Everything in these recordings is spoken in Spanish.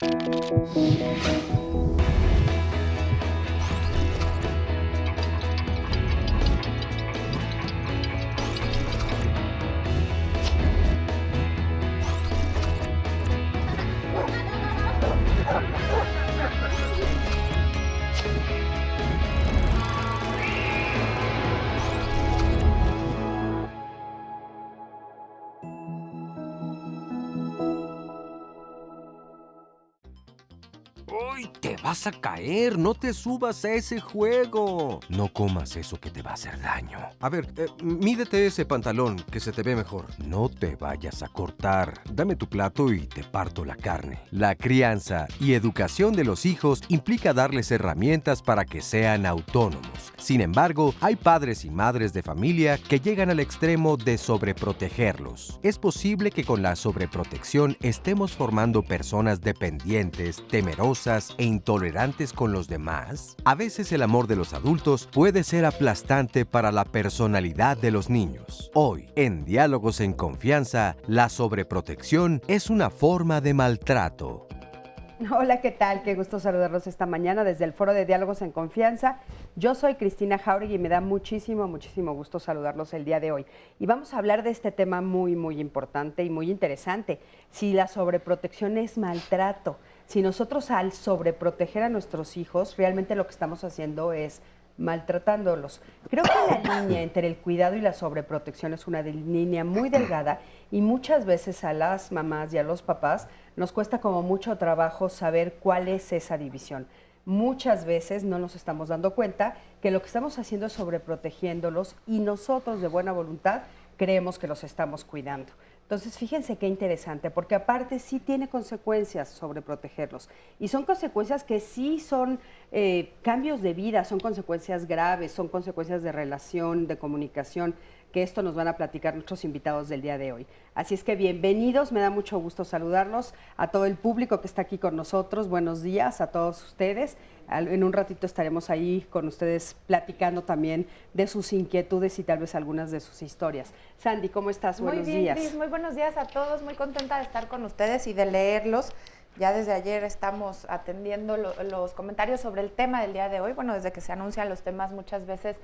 ¡Uy! Te vas a caer. No te subas a ese juego. No comas eso que te va a hacer daño. A ver, mídete ese pantalón, que se te ve mejor. No te vayas a cortar. Dame tu plato y te parto la carne. La crianza y educación de los hijos implica darles herramientas para que sean autónomos. Sin embargo, hay padres y madres de familia que llegan al extremo de sobreprotegerlos. Es posible que con la sobreprotección estemos formando personas dependientes, temerosas e intolerantes con los demás. A veces el amor de los adultos puede ser aplastante para la personalidad de los niños. Hoy, en Diálogos en Confianza, la sobreprotección es una forma de maltrato. Hola, ¿qué tal? Qué gusto saludarlos esta mañana desde el Foro de Diálogos en Confianza. Yo soy Cristina Jauregui y me da muchísimo gusto saludarlos el día de hoy. Y vamos a hablar de este tema muy importante y muy interesante. Si la sobreprotección es maltrato, si nosotros al sobreproteger a nuestros hijos, realmente lo que estamos haciendo es maltratándolos. Creo que la línea entre el cuidado y la sobreprotección es una línea muy delgada y muchas veces a las mamás y a los papás nos cuesta como mucho trabajo saber cuál es esa división. Muchas veces no nos estamos dando cuenta que lo que estamos haciendo es sobreprotegiéndolos y nosotros de buena voluntad creemos que los estamos cuidando. Entonces, fíjense qué interesante, porque aparte sí tiene consecuencias sobreprotegerlos. Y son consecuencias que sí son cambios de vida, son consecuencias graves, son consecuencias de relación, de comunicación, que esto nos van a platicar nuestros invitados del día de hoy. Así es que bienvenidos, me da mucho gusto saludarlos, a todo el público que está aquí con nosotros, buenos días a todos ustedes. En un ratito estaremos ahí con ustedes platicando también de sus inquietudes y tal vez algunas de sus historias. Sandy, ¿cómo estás? Buenos días. Cris, muy buenos días a todos, muy contenta de estar con ustedes y de leerlos. Ya desde ayer estamos atendiendo los comentarios sobre el tema del día de hoy. Bueno, desde que se anuncian los temas muchas veces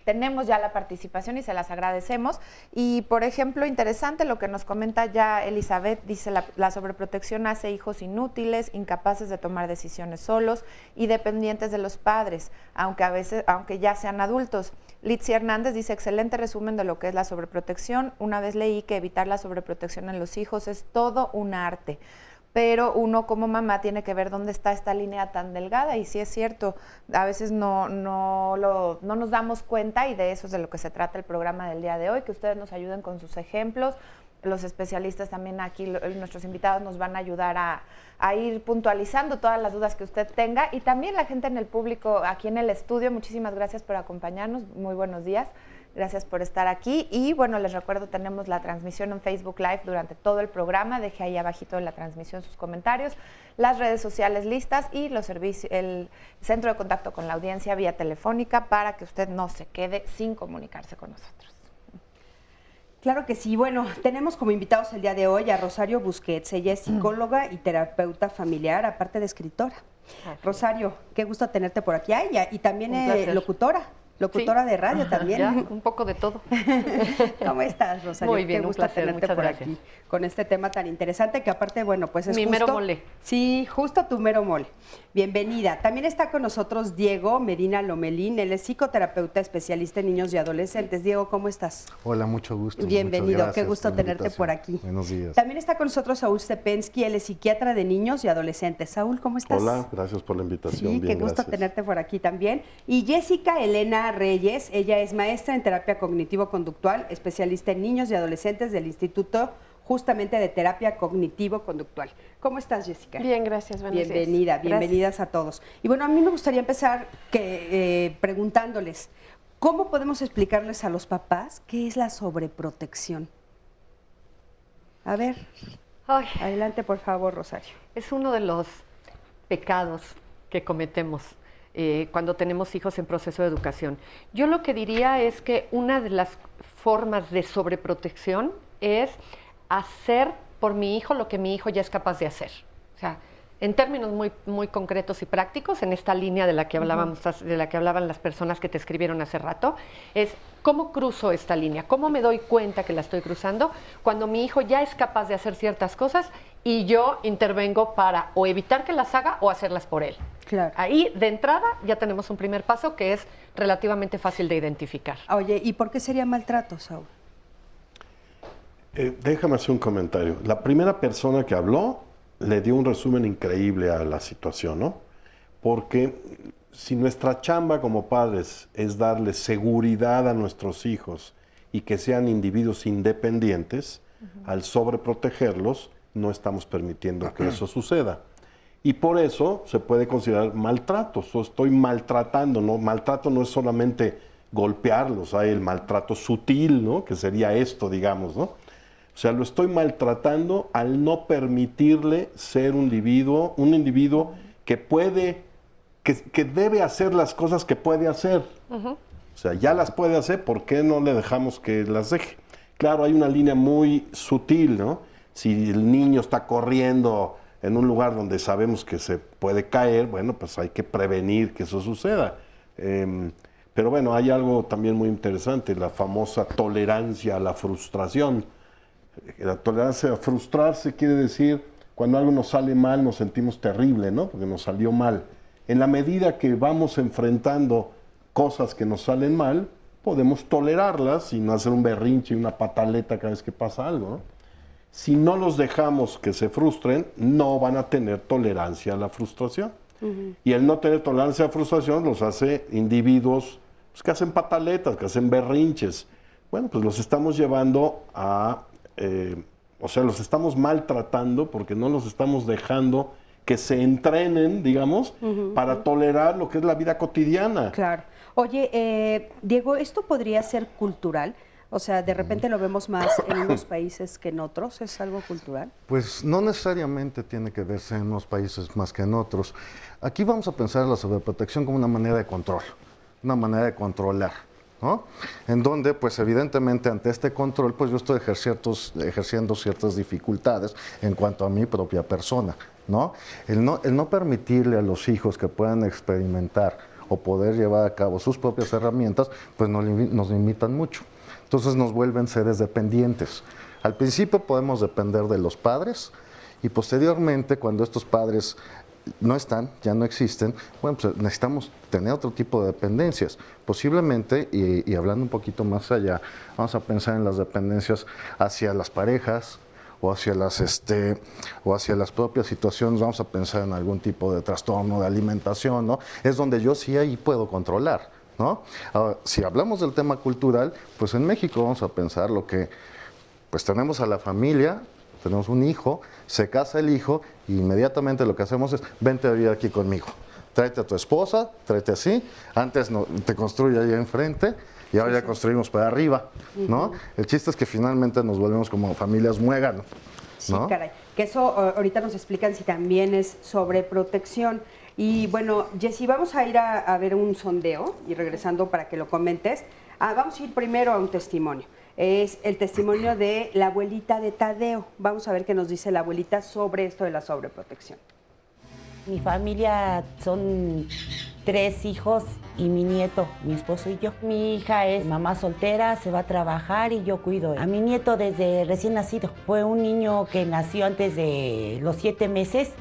tenemos ya la participación y se las agradecemos. Y, por ejemplo, interesante lo que nos comenta ya Elizabeth, dice la sobreprotección hace hijos inútiles, incapaces de tomar decisiones solos y dependientes de los padres, aunque ya sean adultos. Litzy Hernández dice, excelente resumen de lo que es la sobreprotección. Una vez leí que evitar la sobreprotección en los hijos es todo un arte. Pero uno como mamá tiene que ver dónde está esta línea tan delgada y sí es cierto, a veces no nos damos cuenta y de eso es de lo que se trata el programa del día de hoy, que ustedes nos ayuden con sus ejemplos, los especialistas también aquí, nuestros invitados nos van a ayudar a ir puntualizando todas las dudas que usted tenga y también la gente en el público aquí en el estudio, muchísimas gracias por acompañarnos, muy buenos días. Gracias por estar aquí y bueno, les recuerdo, tenemos la transmisión en Facebook Live durante todo el programa, deje ahí abajito en la transmisión sus comentarios, las redes sociales listas y los servicios, el centro de contacto con la audiencia vía telefónica para que usted no se quede sin comunicarse con nosotros. Claro que sí. Bueno, tenemos como invitados el día de hoy a Rosario Busquets. Ella es psicóloga y terapeuta familiar, aparte de escritora. Rosario, qué gusto tenerte por aquí. Y también locutora sí. De radio también. Ya, un poco de todo. ¿Cómo estás, Rosario? Muy bien, qué gusto tenerte por aquí con este tema tan interesante que aparte, bueno, pues es mi justo... mero mole. Sí, justo tu mero mole. Bienvenida. También está con nosotros Diego Medina Lomelín. Él es psicoterapeuta especialista en niños y adolescentes. Diego, ¿cómo estás? Hola, mucho gusto. Bienvenido, qué gusto tenerte por aquí. Buenos días. También está con nosotros Saúl Cepensky, él es psiquiatra de niños y adolescentes. Saúl, ¿cómo estás? Hola, gracias por la invitación. Sí, bien, qué gusto gracias. tenerte por aquí también. Y Jessica Elena Reyes, ella es maestra en terapia cognitivo-conductual, especialista en niños y adolescentes del Instituto justamente de terapia cognitivo-conductual. ¿Cómo estás, Jessica? Bien, gracias. Bienvenidas a todos. Y bueno, a mí me gustaría empezar preguntándoles, ¿cómo podemos explicarles a los papás qué es la sobreprotección? A ver, adelante por favor, Rosario. Es uno de los pecados que cometemos cuando tenemos hijos en proceso de educación. Yo lo que diría es que una de las formas de sobreprotección es hacer por mi hijo lo que mi hijo ya es capaz de hacer. O sea, en términos muy, muy concretos y prácticos, en esta línea de la que hablábamos, de la que hablaban las personas que te escribieron hace rato, es cómo cruzo esta línea, cómo me doy cuenta que la estoy cruzando cuando mi hijo ya es capaz de hacer ciertas cosas y yo intervengo para o evitar que las haga o hacerlas por él. Claro. Ahí, de entrada, ya tenemos un primer paso que es relativamente fácil de identificar. Oye, ¿y por qué sería maltrato, Saúl? Déjame hacer un comentario. La primera persona que habló le dio un resumen increíble a la situación, ¿no? Porque si nuestra chamba como padres es darle seguridad a nuestros hijos y que sean individuos independientes, al sobreprotegerlos, no estamos permitiendo que eso suceda. Y por eso se puede considerar maltrato. Estoy maltratando, ¿no? Maltrato no es solamente golpearlos, hay el maltrato sutil, ¿no? Que sería esto, digamos, ¿no? O sea, lo estoy maltratando al no permitirle ser un individuo que puede, que debe hacer las cosas que puede hacer. O sea, ya las puede hacer, ¿por qué no le dejamos que las deje? Claro, hay una línea muy sutil, ¿no? Si el niño está corriendo en un lugar donde sabemos que se puede caer, bueno, pues hay que prevenir que eso suceda. Pero bueno, hay algo también muy interesante, la famosa tolerancia a la frustración. La tolerancia a frustrarse quiere decir cuando algo nos sale mal nos sentimos terrible, ¿no? Porque nos salió mal. En la medida que vamos enfrentando cosas que nos salen mal, podemos tolerarlas y no hacer un berrinche y una pataleta cada vez que pasa algo, ¿no? Si no los dejamos que se frustren, no van a tener tolerancia a la frustración. Y el no tener tolerancia a la frustración los hace individuos pues, que hacen pataletas, que hacen berrinches. Bueno, pues los estamos llevando a... o sea, los estamos maltratando porque no los estamos dejando que se entrenen, digamos, para tolerar lo que es la vida cotidiana. Claro. Oye, Diego, ¿esto podría ser cultural? O sea, de repente lo vemos más en unos países que en otros, ¿es algo cultural? Pues no necesariamente tiene que verse en unos países más que en otros. Aquí vamos a pensar la sobreprotección como una manera de control, una manera de controlar, ¿no? En donde, pues evidentemente ante este control, pues yo estoy ejerciendo ciertas dificultades en cuanto a mi propia persona, ¿no? El no permitirle a los hijos que puedan experimentar o poder llevar a cabo sus propias herramientas, pues nos limitan mucho. Entonces nos vuelven seres dependientes. Al principio podemos depender de los padres y posteriormente cuando estos padres no están, ya no existen, bueno, pues necesitamos tener otro tipo de dependencias. Posiblemente, y hablando un poquito más allá, vamos a pensar en las dependencias hacia las parejas o hacia las propias situaciones, vamos a pensar en algún tipo de trastorno de alimentación, ¿no? Es donde yo sí ahí puedo controlar, ¿no? Ahora, si hablamos del tema cultural, pues en México vamos a pensar lo que, pues tenemos a la familia, tenemos un hijo, se casa el hijo y inmediatamente lo que hacemos es, vente a vivir aquí conmigo, tráete a tu esposa, tráete así, antes no, te construye ahí enfrente y ahora ya construimos para arriba, ¿no? El chiste es que finalmente nos volvemos como familias muéganos, ¿no? Sí, caray, que eso ahorita nos explican si también es sobreprotección. Y bueno, Jessy, vamos a ir a ver un sondeo y regresando para que lo comentes. Vamos a ir primero a un testimonio. Es el testimonio de la abuelita de Tadeo. Vamos a ver qué nos dice la abuelita sobre esto de la sobreprotección. Mi familia son 3 hijos y mi nieto, mi esposo y yo. Mi hija es mamá soltera, se va a trabajar y yo cuido a mi nieto desde recién nacido. Fue un niño que nació antes de los 7 meses.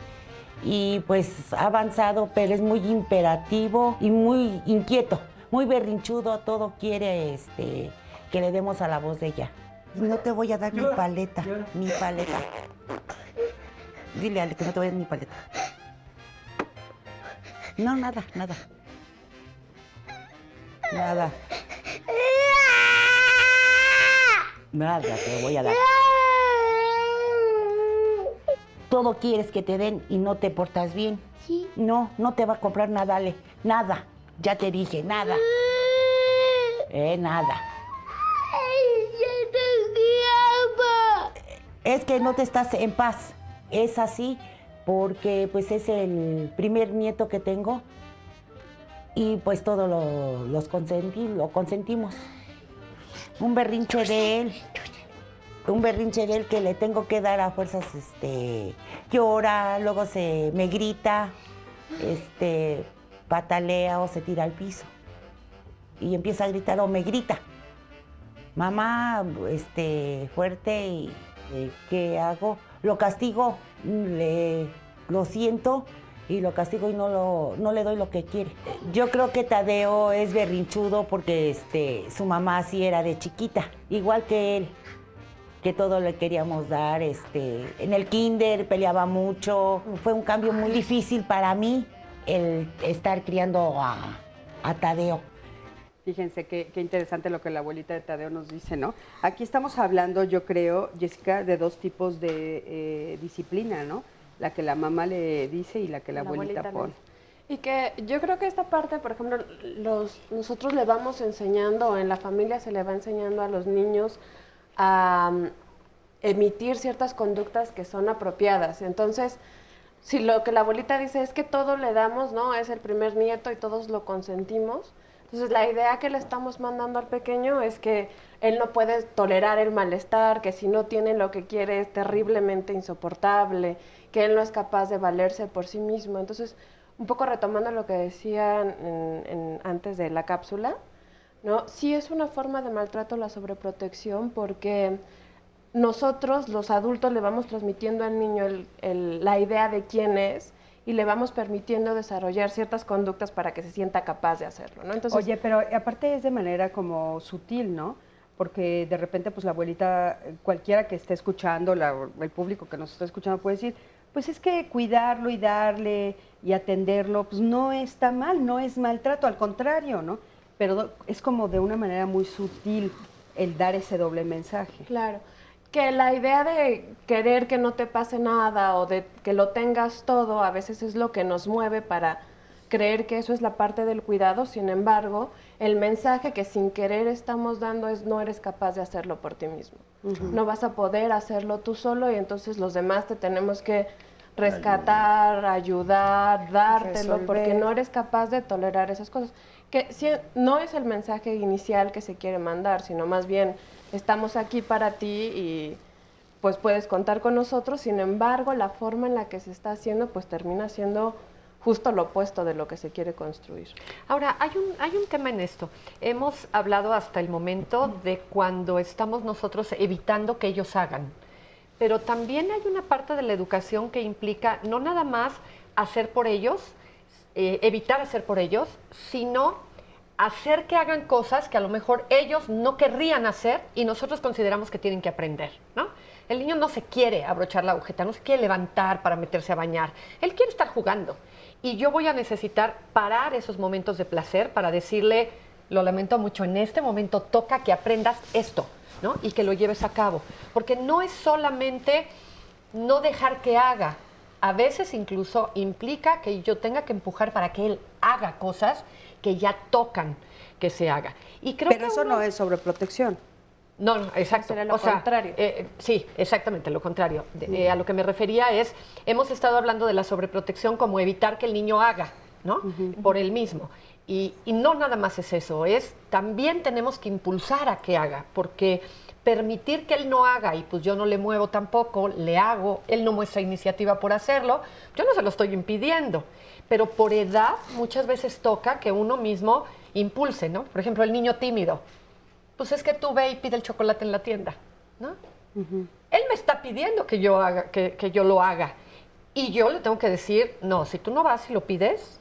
Y pues ha avanzado, pero es muy imperativo y muy inquieto, muy berrinchudo, todo quiere que le demos a la voz de ella. No te voy a dar mi paleta, mi paleta. Dile a Ale que no te voy a dar mi paleta. No, nada, nada. Nada. Nada te voy a dar. Todo quieres que te den y no te portas bien. Sí. No, no te va a comprar nada, Ale. Nada. Ya te dije, nada. Nada. Es que no te estás en paz. Es así porque pues es el primer nieto que tengo y pues todo lo consentimos. Un berrinche de él. un berrinche de él que le tengo que dar a fuerzas, llora, luego me grita, patalea o se tira al piso. Y empieza a gritar o me grita. Mamá, fuerte, y ¿qué hago? Lo castigo, lo siento y lo castigo y no le doy lo que quiere. Yo creo que Tadeo es berrinchudo porque su mamá sí era de chiquita, igual que él, que todo le queríamos dar. En el kinder peleaba mucho. Fue un cambio muy difícil para mí el estar criando a Tadeo. Fíjense qué interesante lo que la abuelita de Tadeo nos dice, ¿no? Aquí estamos hablando, yo creo, Jessica, de dos tipos de disciplina, ¿no? La que la mamá le dice y la que la abuelita pone. Y que yo creo que esta parte, por ejemplo, nosotros le vamos enseñando, en la familia se le va enseñando a los niños a emitir ciertas conductas que son apropiadas. Entonces, si lo que la abuelita dice es que todo le damos, ¿no? Es el primer nieto y todos lo consentimos. Entonces, la idea que le estamos mandando al pequeño es que él no puede tolerar el malestar, que si no tiene lo que quiere es terriblemente insoportable, que él no es capaz de valerse por sí mismo. Entonces, un poco retomando lo que decían antes de la cápsula, ¿no? Sí es una forma de maltrato la sobreprotección porque nosotros, los adultos, le vamos transmitiendo al niño la idea de quién es y le vamos permitiendo desarrollar ciertas conductas para que se sienta capaz de hacerlo, ¿no? Entonces, oye, pero aparte es de manera como sutil, ¿no? Porque de repente, pues la abuelita, cualquiera que esté escuchando, el público que nos está escuchando puede decir, pues es que cuidarlo y darle y atenderlo, pues no está mal, no es maltrato, al contrario, ¿no? Pero es como de una manera muy sutil el dar ese doble mensaje. claro, que la idea de querer que no te pase nada o de que lo tengas todo, a veces es lo que nos mueve para creer que eso es la parte del cuidado. Sin embargo, el mensaje que sin querer estamos dando es no eres capaz de hacerlo por ti mismo. No vas a poder hacerlo tú solo y entonces los demás te tenemos que rescatar, ayudar, dártelo, Resolver. porque no eres capaz de tolerar esas cosas. Que no es el mensaje inicial que se quiere mandar, sino más bien estamos aquí para ti y pues puedes contar con nosotros. Sin embargo, la forma en la que se está haciendo pues termina siendo justo lo opuesto de lo que se quiere construir. Ahora, hay un tema en esto. Hemos hablado hasta el momento de cuando estamos nosotros evitando que ellos hagan, pero también hay una parte de la educación que implica no nada más hacer por ellos, evitar hacer por ellos, sino hacer que hagan cosas que a lo mejor ellos no querrían hacer y nosotros consideramos que tienen que aprender, ¿no? El niño no se quiere abrochar la agujeta, no se quiere levantar para meterse a bañar, él quiere estar jugando. Y yo voy a necesitar parar esos momentos de placer para decirle, lo lamento mucho, en este momento toca que aprendas esto, ¿no? Y que lo lleves a cabo. Porque no es solamente no dejar que haga, a veces incluso implica que yo tenga que empujar para que él haga cosas que ya tocan que se haga. Y creo Pero que eso no es sobreprotección. no, exacto. Sería lo contrario. Sí, exactamente, lo contrario. A lo que me refería es, hemos estado hablando de la sobreprotección como evitar que el niño haga, ¿no? Por él mismo. Y no nada más es eso, también tenemos que impulsar a que haga, porque permitir que él no haga y pues yo no le muevo tampoco, le hago, él no muestra iniciativa por hacerlo, yo no se lo estoy impidiendo. Pero por edad muchas veces toca que uno mismo impulse, ¿no? Por ejemplo, el niño tímido. Pues es que tú ve y pide el chocolate en la tienda, ¿no? Él me está pidiendo que yo yo lo haga. Y yo le tengo que decir, no, si tú no vas y lo pides,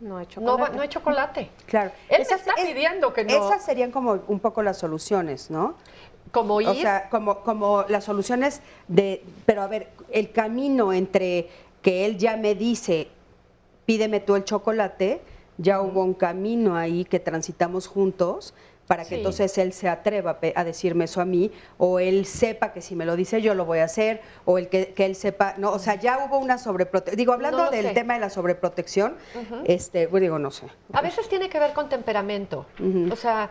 No hay chocolate. no hay chocolate. Claro. Él me está pidiendo que no. Esas serían como un poco las soluciones, ¿no? Como ir. O sea, como las soluciones pero a ver, el camino entre que él ya me dice, pídeme tú el chocolate, ya hubo un camino ahí que transitamos juntos para que Sí. entonces él se atreva a decirme eso a mí, o él sepa que si me lo dice yo lo voy a hacer, o el que él sepa, no, o sea, ya hubo una sobreprotección. Digo, hablando No lo del sé. tema de la sobreprotección, pues digo, no sé. A veces tiene que ver con temperamento. O sea,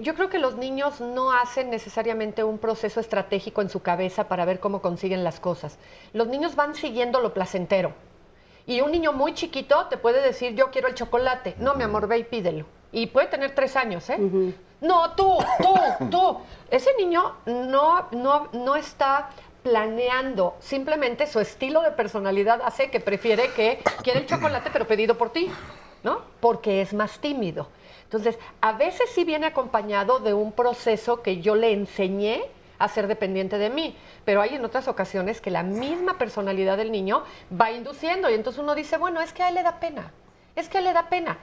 yo creo que los niños no hacen necesariamente un proceso estratégico en su cabeza para ver cómo consiguen las cosas. Los niños van siguiendo lo placentero. Y un niño muy chiquito te puede decir, yo quiero el chocolate. No, mi amor, ve y pídelo. Y puede tener 3 años, ¿eh? No, tú. Ese niño no está planeando, simplemente su estilo de personalidad hace que quiere el chocolate pero pedido por ti, ¿no? Porque es más tímido. Entonces, a veces sí viene acompañado de un proceso que yo le enseñé a ser dependiente de mí, pero hay en otras ocasiones que la misma personalidad del niño va induciendo y entonces uno dice, bueno, es que a él le da pena,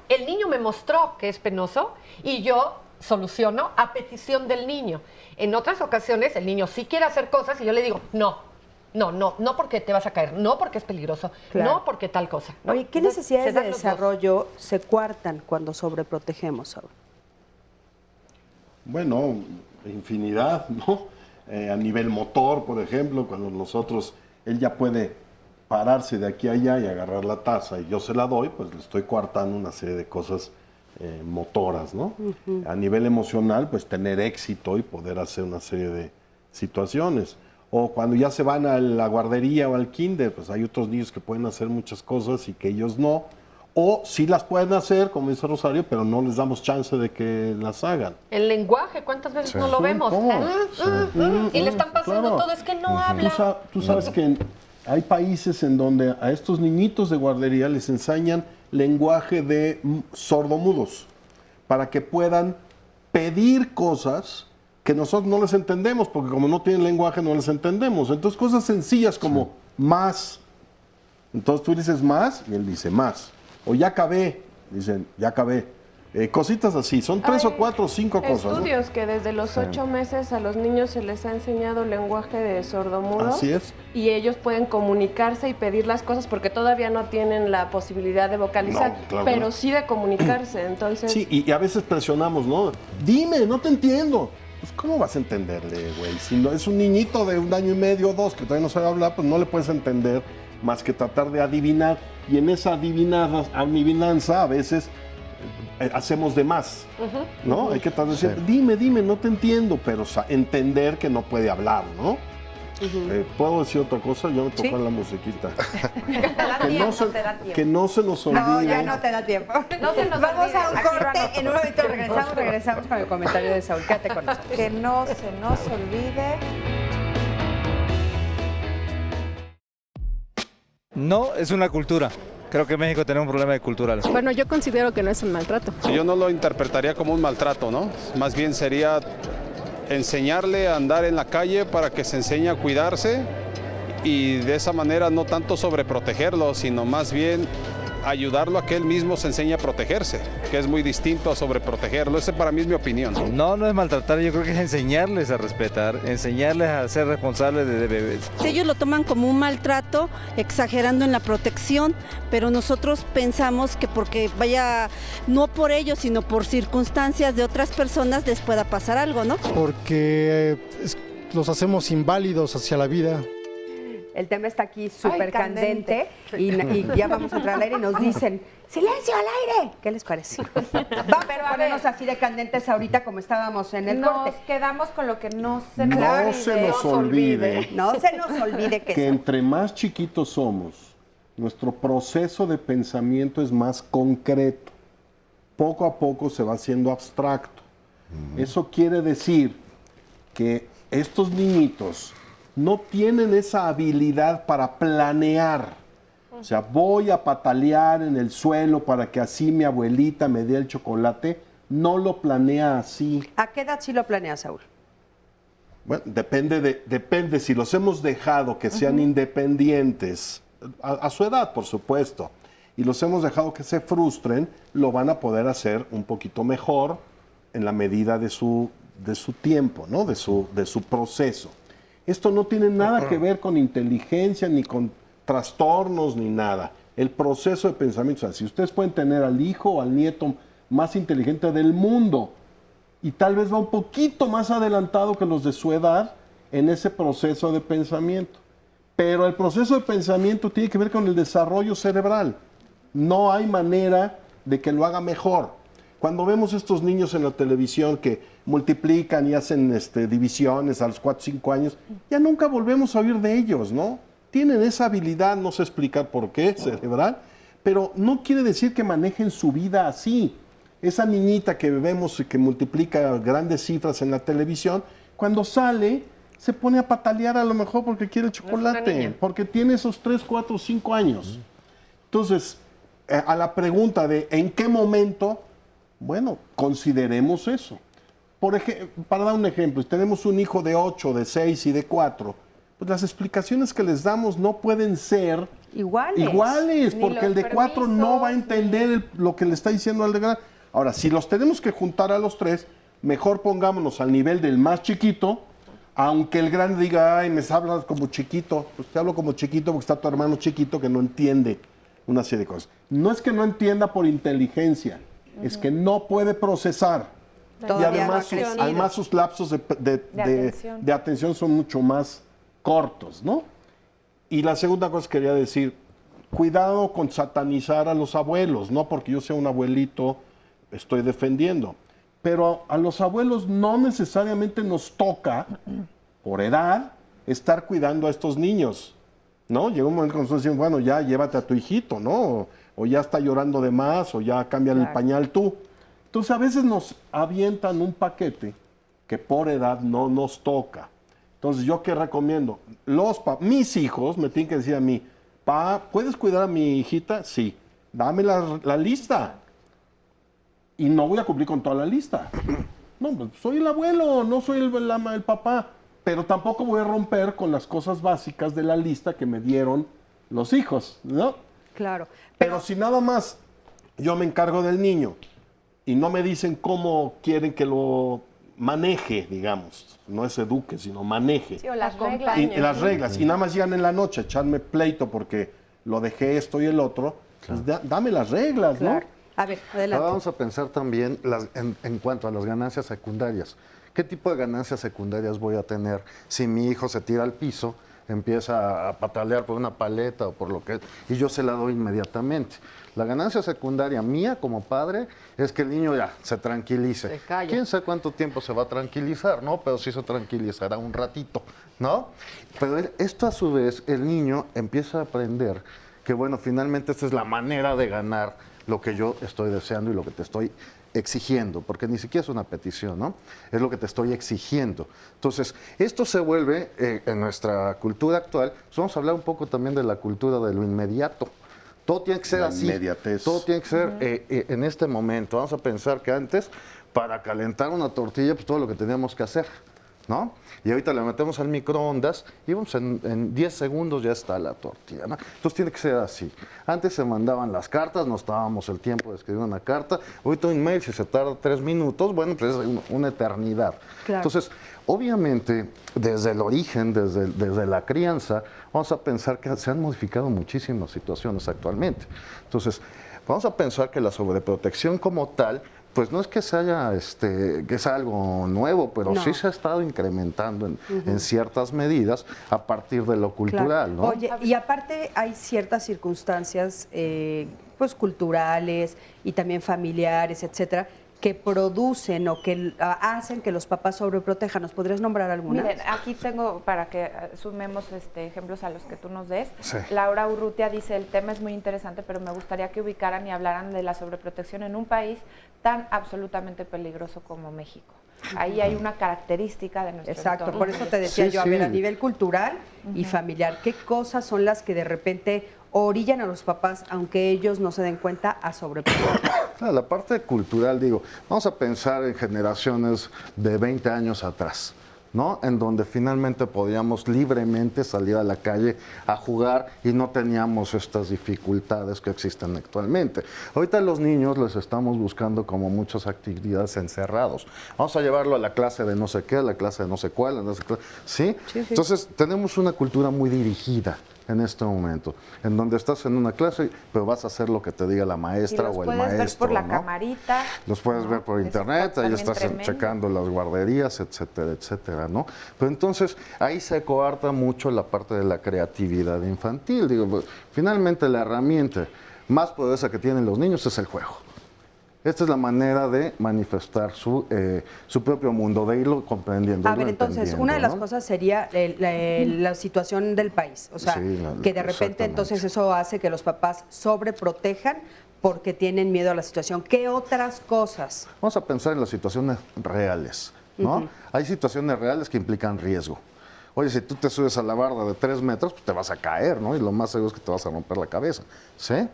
El niño me mostró que es penoso y yo soluciono a petición del niño. En otras ocasiones el niño sí quiere hacer cosas y yo le digo, no porque te vas a caer, no porque es peligroso, Claro. no porque tal cosa. ¿no? Oye, ¿qué Entonces, necesidades se dan de los dos. desarrollo se coartan cuando sobreprotegemos, Saúl? Bueno, infinidad, ¿no? A nivel motor, por ejemplo, cuando él ya puede pararse de aquí a allá y agarrar la taza y yo se la doy, pues le estoy coartando una serie de cosas motoras, ¿no? A nivel emocional, pues tener éxito y poder hacer una serie de situaciones. O cuando ya se van a la guardería o al kinder, pues hay otros niños que pueden hacer muchas cosas y que ellos no. O sí las pueden hacer, como dice Rosario, pero no les damos chance de que las hagan. El lenguaje, ¿cuántas veces no lo Sí, vemos? ¿cómo? Y le están pasando Claro. todo, es que no habla. Tú sabes que hay países en donde a estos niñitos de guardería les enseñan lenguaje de sordomudos para que puedan pedir cosas que nosotros no les entendemos, porque como no tienen lenguaje no les entendemos. Entonces cosas sencillas como más. Entonces tú dices más y él dice más. O ya acabé, dicen ya acabé. Cositas así, son 3 o 4 o 5 cosas, ¿no? Estudios que desde los 8 meses a los niños se les ha enseñado lenguaje de sordomudos. Así es. Y ellos pueden comunicarse y pedir las cosas porque todavía no tienen la posibilidad de vocalizar, No, claro que pero no. sí de comunicarse. Entonces, Sí, y a veces presionamos, ¿no? Dime, no te entiendo. Pues, ¿cómo vas a entenderle, güey? Si no es un niñito de 1 año y medio o 2 que todavía no sabe hablar, pues no le puedes entender más que tratar de adivinar. Y en esa adivinanza a veces hacemos de más, ¿no? Hay que tratar de decir, dime, no te entiendo, pero entender que no puede hablar, ¿no? ¿Puedo decir otra cosa? Yo me toco la musiquita. Que no se nos olvide. No, ya no te da tiempo. No se nos Vamos olvide, a un aquí lo corte, anoto. en un momento regresamos con el comentario de Saúl. Quédate con nosotros. Que no se nos olvide. No, es una cultura. Creo que en México tenemos un problema cultural. Bueno, yo considero que no es un maltrato. Yo no lo interpretaría como un maltrato, ¿no? Más bien sería enseñarle a andar en la calle para que se enseñe a cuidarse y de esa manera no tanto sobreprotegerlo, sino más bien ayudarlo a que él mismo se enseñe a protegerse, que es muy distinto a sobreprotegerlo. Esa para mí es mi opinión. No es maltratar, yo creo que es enseñarles a respetar, enseñarles a ser responsables de bebés. Ellos lo toman como un maltrato, exagerando en la protección, pero nosotros pensamos que porque vaya, no por ellos, sino por circunstancias de otras personas les pueda pasar algo, ¿no? Porque los hacemos inválidos hacia la vida. El tema está aquí súper candente. candente y ya vamos a entrar al aire y nos dicen, ¡silencio al aire! ¿Qué les parece? Vamos a ponernos así de candentes ahorita como estábamos en el Nos corte. quedamos con lo que no se No nos se nos olvide No se nos olvide que entre más chiquitos somos, nuestro proceso de pensamiento es más concreto. Poco a poco se va haciendo abstracto. Eso quiere decir que estos niñitos no tienen esa habilidad para planear. O sea, voy a patalear en el suelo para que así mi abuelita me dé el chocolate. No lo planea así. ¿A qué edad sí lo planea, Saúl? Bueno, depende si los hemos dejado que sean independientes, a su edad, por supuesto, y los hemos dejado que se frustren, lo van a poder hacer un poquito mejor en la medida de su tiempo, ¿no? de su proceso. Esto no tiene nada que ver con inteligencia, ni con trastornos, ni nada. El proceso de pensamiento, o sea, si ustedes pueden tener al hijo o al nieto más inteligente del mundo, y tal vez va un poquito más adelantado que los de su edad en ese proceso de pensamiento. Pero el proceso de pensamiento tiene que ver con el desarrollo cerebral. No hay manera de que lo haga mejor. Cuando vemos estos niños en la televisión que multiplican y hacen divisiones a los 4 o 5 años, ya nunca volvemos a oír de ellos, ¿no? Tienen esa habilidad, no sé explicar por qué, cerebral, pero no quiere decir que manejen su vida así. Esa niñita que vemos y que multiplica grandes cifras en la televisión, cuando sale, se pone a patalear a lo mejor porque quiere chocolate, porque tiene esos 3, 4, 5 años. Entonces, a la pregunta de ¿en qué momento? Bueno, consideremos eso. Por para dar un ejemplo, si tenemos un hijo de 8, de 6 y de 4, pues las explicaciones que les damos no pueden ser iguales, porque el de 4 no va a entender lo que le está diciendo al de grande. Ahora, si los tenemos que juntar a los 3, mejor pongámonos al nivel del más chiquito, aunque el grande diga, ay, me hablas como chiquito. Pues te hablo como chiquito porque está tu hermano chiquito que no entiende una serie de cosas. No es que no entienda por inteligencia, es que no puede procesar. Y además sus lapsos de atención son mucho más cortos, ¿no? Y la segunda cosa que quería decir, cuidado con satanizar a los abuelos, no porque yo sea un abuelito estoy defendiendo, pero a los abuelos no necesariamente nos toca, por edad, estar cuidando a estos niños, ¿no? Llega un momento cuando nosotros decimos, bueno, ya llévate a tu hijito, ¿no? O ya está llorando de más, o ya cámbiale el pañal tú. Entonces a veces nos avientan un paquete que por edad no nos toca. Entonces, ¿yo qué recomiendo? Mis hijos me tienen que decir a mí, pa, ¿puedes cuidar a mi hijita? Sí, dame la lista. Y no voy a cumplir con toda la lista. No, pues soy el abuelo, no soy el papá. Pero tampoco voy a romper con las cosas básicas de la lista que me dieron los hijos, ¿no? Claro. Pero si nada más yo me encargo del niño y no me dicen cómo quieren que lo maneje, digamos, no es eduque, sino maneje. Sí, o las reglas. Las reglas. Y nada más llegan en la noche a echarme pleito porque lo dejé esto y el otro, pues dame las reglas, ¿no? A ver, adelante. Ahora vamos a pensar también en cuanto a las ganancias secundarias. ¿Qué tipo de ganancias secundarias voy a tener si mi hijo se tira al piso, empieza a patalear por una paleta o por lo que es, y yo se la doy inmediatamente? La ganancia secundaria mía como padre es que el niño ya se tranquilice. Se calla. ¿Quién sabe cuánto tiempo se va a tranquilizar, no? Pero sí se tranquilizará un ratito, ¿no? Pero esto a su vez, el niño empieza a aprender que, bueno, finalmente esta es la manera de ganar lo que yo estoy deseando y lo que te estoy exigiendo, porque ni siquiera es una petición, ¿no? Es lo que te estoy exigiendo. Entonces, esto se vuelve, en nuestra cultura actual, pues vamos a hablar un poco también de la cultura de lo inmediato. Todo tiene que ser así, todo tiene que ser en este momento. Vamos a pensar que antes, para calentar una tortilla, pues todo lo que teníamos que hacer, ¿no? Y ahorita la metemos al microondas y vamos, en 10 segundos ya está la tortilla, ¿no? Entonces tiene que ser así. Antes se mandaban las cartas, nos dábamos el tiempo de escribir una carta. Ahorita un email, si se tarda 3 minutos, bueno, pues es una eternidad. Claro. Entonces, obviamente, desde el origen, desde la crianza, vamos a pensar que se han modificado muchísimas situaciones actualmente. Entonces, vamos a pensar que la sobreprotección como tal, pues no es que se haya, que es algo nuevo, pero sí se ha estado incrementando en ciertas medidas a partir de lo cultural, ¿no? Oye, y aparte hay ciertas circunstancias, pues culturales y también familiares, etcétera, que producen o que hacen que los papás sobreprotejan. ¿Nos podrías nombrar alguna? Miren, aquí tengo para que sumemos ejemplos a los que tú nos des. Sí. Laura Urrutia dice, el tema es muy interesante, pero me gustaría que ubicaran y hablaran de la sobreprotección en un país tan absolutamente peligroso como México. Ahí hay una característica de nuestro entorno. Por eso te decía yo, a ver, a nivel cultural y familiar, ¿qué cosas son las que de repente orillan a los papás, aunque ellos no se den cuenta, a sobreproteger? La parte cultural, digo, vamos a pensar en generaciones de 20 años atrás, ¿no? En donde finalmente podíamos libremente salir a la calle a jugar y no teníamos estas dificultades que existen actualmente. Ahorita a los niños les estamos buscando como muchas actividades encerrados. Vamos a llevarlo a la clase de no sé qué, a la clase de no sé cuál, a no sé qué, ¿sí? Entonces tenemos una cultura muy dirigida en este momento, en donde estás en una clase, pero vas a hacer lo que te diga la maestra o el maestro. Los puedes ver por la ¿no? camarita. Los puedes ver por internet, ahí estás checando las guarderías, etcétera, etcétera, ¿no? Pero entonces ahí se coarta mucho la parte de la creatividad infantil. Digo, pues, finalmente la herramienta más poderosa que tienen los niños es el juego. Esta es la manera de manifestar su propio mundo, de irlo comprendiendo. A ver, entonces, una de las cosas sería la situación del país. O sea, que de repente entonces eso hace que los papás sobreprotejan porque tienen miedo a la situación. ¿Qué otras cosas? Vamos a pensar en las situaciones reales, ¿no? Hay situaciones reales que implican riesgo. Oye, si tú te subes a la barda de 3 metros, pues te vas a caer, ¿no? Y lo más seguro es que te vas a romper la cabeza, ¿sí?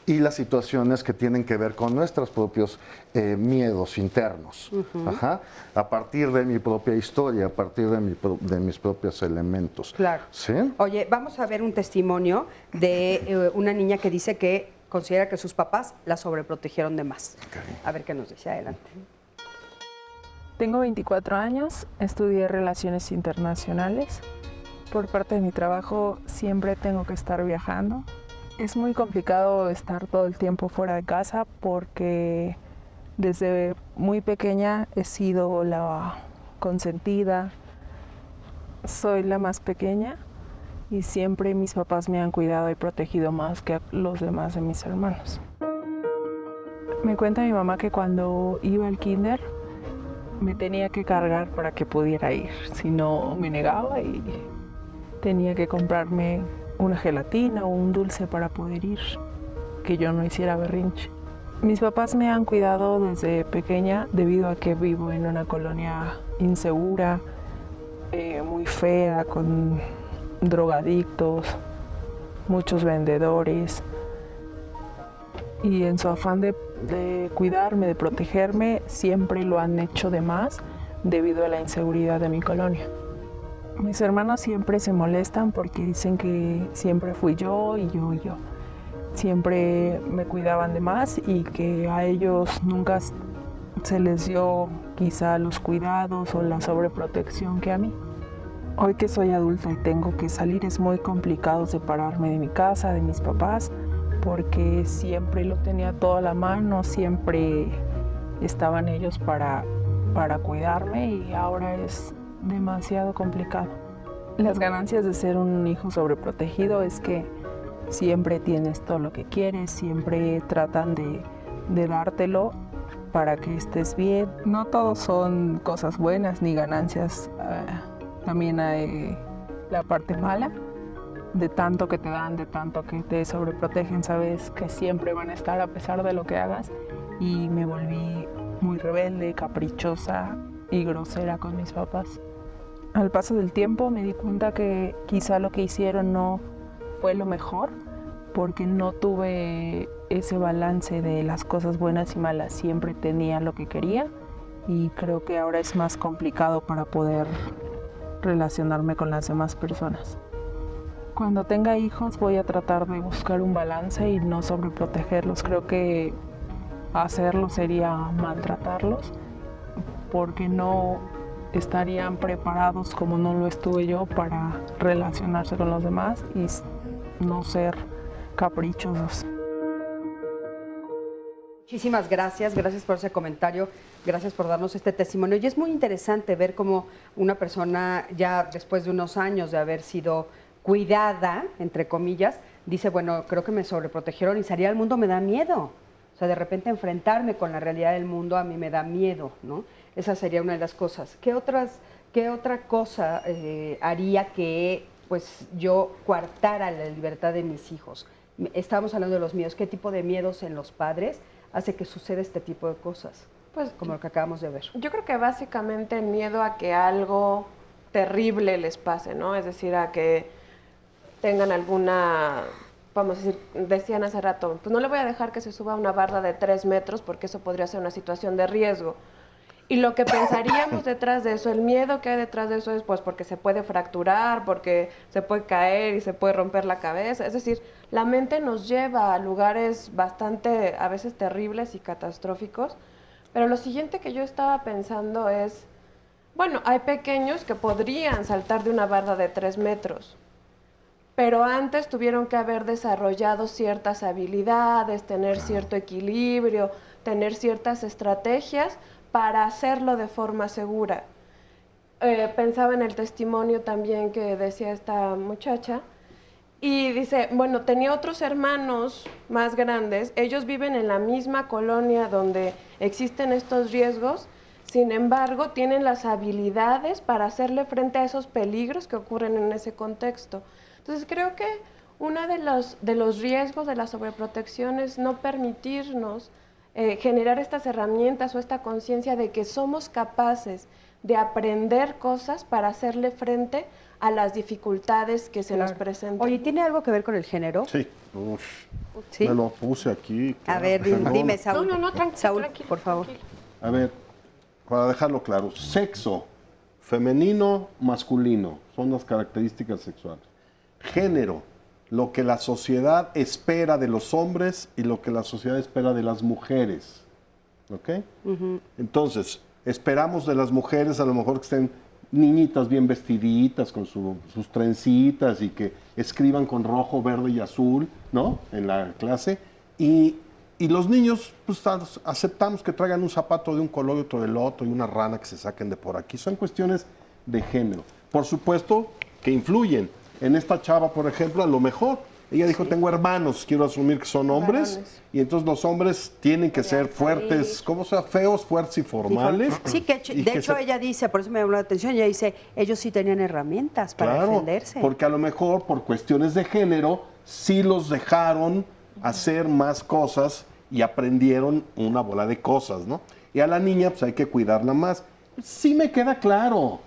Y las situaciones que tienen que ver con nuestros propios miedos internos. Ajá. A partir de mi propia historia, a partir de mis propios elementos. Claro. ¿Sí? Oye, vamos a ver un testimonio de una niña que dice que considera que sus papás la sobreprotegieron de más. Okay. A ver qué nos dice. Adelante. Tengo 24 años, estudié Relaciones Internacionales. Por parte de mi trabajo siempre tengo que estar viajando. Es muy complicado estar todo el tiempo fuera de casa porque desde muy pequeña he sido la consentida, soy la más pequeña y siempre mis papás me han cuidado y protegido más que a los demás de mis hermanos. Me cuenta mi mamá que cuando iba al kinder me tenía que cargar para que pudiera ir, si no me negaba y tenía que comprarme una gelatina o un dulce para poder ir, que yo no hiciera berrinche. Mis papás me han cuidado desde pequeña debido a que vivo en una colonia insegura, muy fea, con drogadictos, muchos vendedores. Y en su afán de cuidarme, de protegerme, siempre lo han hecho de más debido a la inseguridad de mi colonia. Mis hermanos siempre se molestan porque dicen que siempre fui yo y yo y yo. Siempre me cuidaban de más y que a ellos nunca se les dio quizá los cuidados o la sobreprotección que a mí. Hoy que soy adulta y tengo que salir, es muy complicado separarme de mi casa, de mis papás, porque siempre lo tenía todo a la mano, siempre estaban ellos para cuidarme y ahora es demasiado complicado. Las ganancias de ser un hijo sobreprotegido es que siempre tienes todo lo que quieres, siempre tratan de dártelo para que estés bien. No todos son cosas buenas ni ganancias, también hay la parte mala. De tanto que te dan, de tanto que te sobreprotegen, sabes que siempre van a estar a pesar de lo que hagas. Y me volví muy rebelde, caprichosa y grosera con mis papás. Al paso del tiempo me di cuenta que quizá lo que hicieron no fue lo mejor, porque no tuve ese balance de las cosas buenas y malas. Siempre tenía lo que quería y creo que ahora es más complicado para poder relacionarme con las demás personas. Cuando tenga hijos voy a tratar de buscar un balance y no sobreprotegerlos. Creo que hacerlo sería maltratarlos porque no estarían preparados como no lo estuve yo para relacionarse con los demás y no ser caprichosos. Muchísimas gracias por ese comentario, gracias por darnos este testimonio. Y es muy interesante ver cómo una persona ya después de unos años de haber sido cuidada, entre comillas, dice, bueno, creo que me sobreprotegieron y salir al mundo me da miedo. O sea, de repente enfrentarme con la realidad del mundo a mí me da miedo, ¿no? Esa sería una de las cosas. ¿Qué otra cosa haría que pues yo coartara la libertad de mis hijos? Estábamos hablando de los miedos. ¿Qué tipo de miedos en los padres hace que suceda este tipo de cosas? Pues, como lo que acabamos de ver. Yo creo que básicamente el miedo a que algo terrible les pase, ¿no? Es decir, a que tengan alguna, vamos a decir, decían hace rato, pues no le voy a dejar que se suba a una barda de 3 metros porque eso podría ser una situación de riesgo. Y lo que pensaríamos detrás de eso, el miedo que hay detrás de eso es pues porque se puede fracturar, porque se puede caer y se puede romper la cabeza. Es decir, la mente nos lleva a lugares bastante, a veces terribles y catastróficos. Pero lo siguiente que yo estaba pensando es, bueno, hay pequeños que podrían saltar de una barda de 3 metros. Pero antes tuvieron que haber desarrollado ciertas habilidades, tener cierto equilibrio, tener ciertas estrategias para hacerlo de forma segura. Pensaba en el testimonio también que decía esta muchacha y dice, bueno, tenía otros hermanos más grandes, ellos viven en la misma colonia donde existen estos riesgos, sin embargo, tienen las habilidades para hacerle frente a esos peligros que ocurren en ese contexto. Entonces creo que Uno de los riesgos de la sobreprotección es no permitirnos generar estas herramientas o esta conciencia de que somos capaces de aprender cosas para hacerle frente a las dificultades que se nos presentan. Oye, ¿tiene algo que ver con el género? Sí. ¿Sí? Me lo puse aquí. A ver, dime, Saúl. Tranquilo, Saúl, tranquilo, por favor. A ver, para dejarlo claro, sexo, femenino, masculino, son las características sexuales. Género, lo que la sociedad espera de los hombres y lo que la sociedad espera de las mujeres. ¿Ok? Entonces, esperamos de las mujeres a lo mejor que estén niñitas bien vestiditas, con sus trencitas y que escriban con rojo, verde y azul, ¿no? En la clase. Y los niños, pues aceptamos que traigan un zapato de un color y otro del otro y una rana que se saquen de por aquí. Son cuestiones de género. Por supuesto que influyen. En esta chava, por ejemplo, a lo mejor, ella dijo, tengo hermanos, quiero asumir que son hombres, y entonces los hombres tienen que ser fuertes, ¿cómo sea? Feos, fuertes y formales. Sí, de hecho ella dice, por eso me llamó la atención, ella dice, ellos sí tenían herramientas para defenderse. Porque a lo mejor por cuestiones de género sí los dejaron hacer más cosas y aprendieron una bola de cosas, ¿no? Y a la niña pues hay que cuidarla más. Sí me queda claro,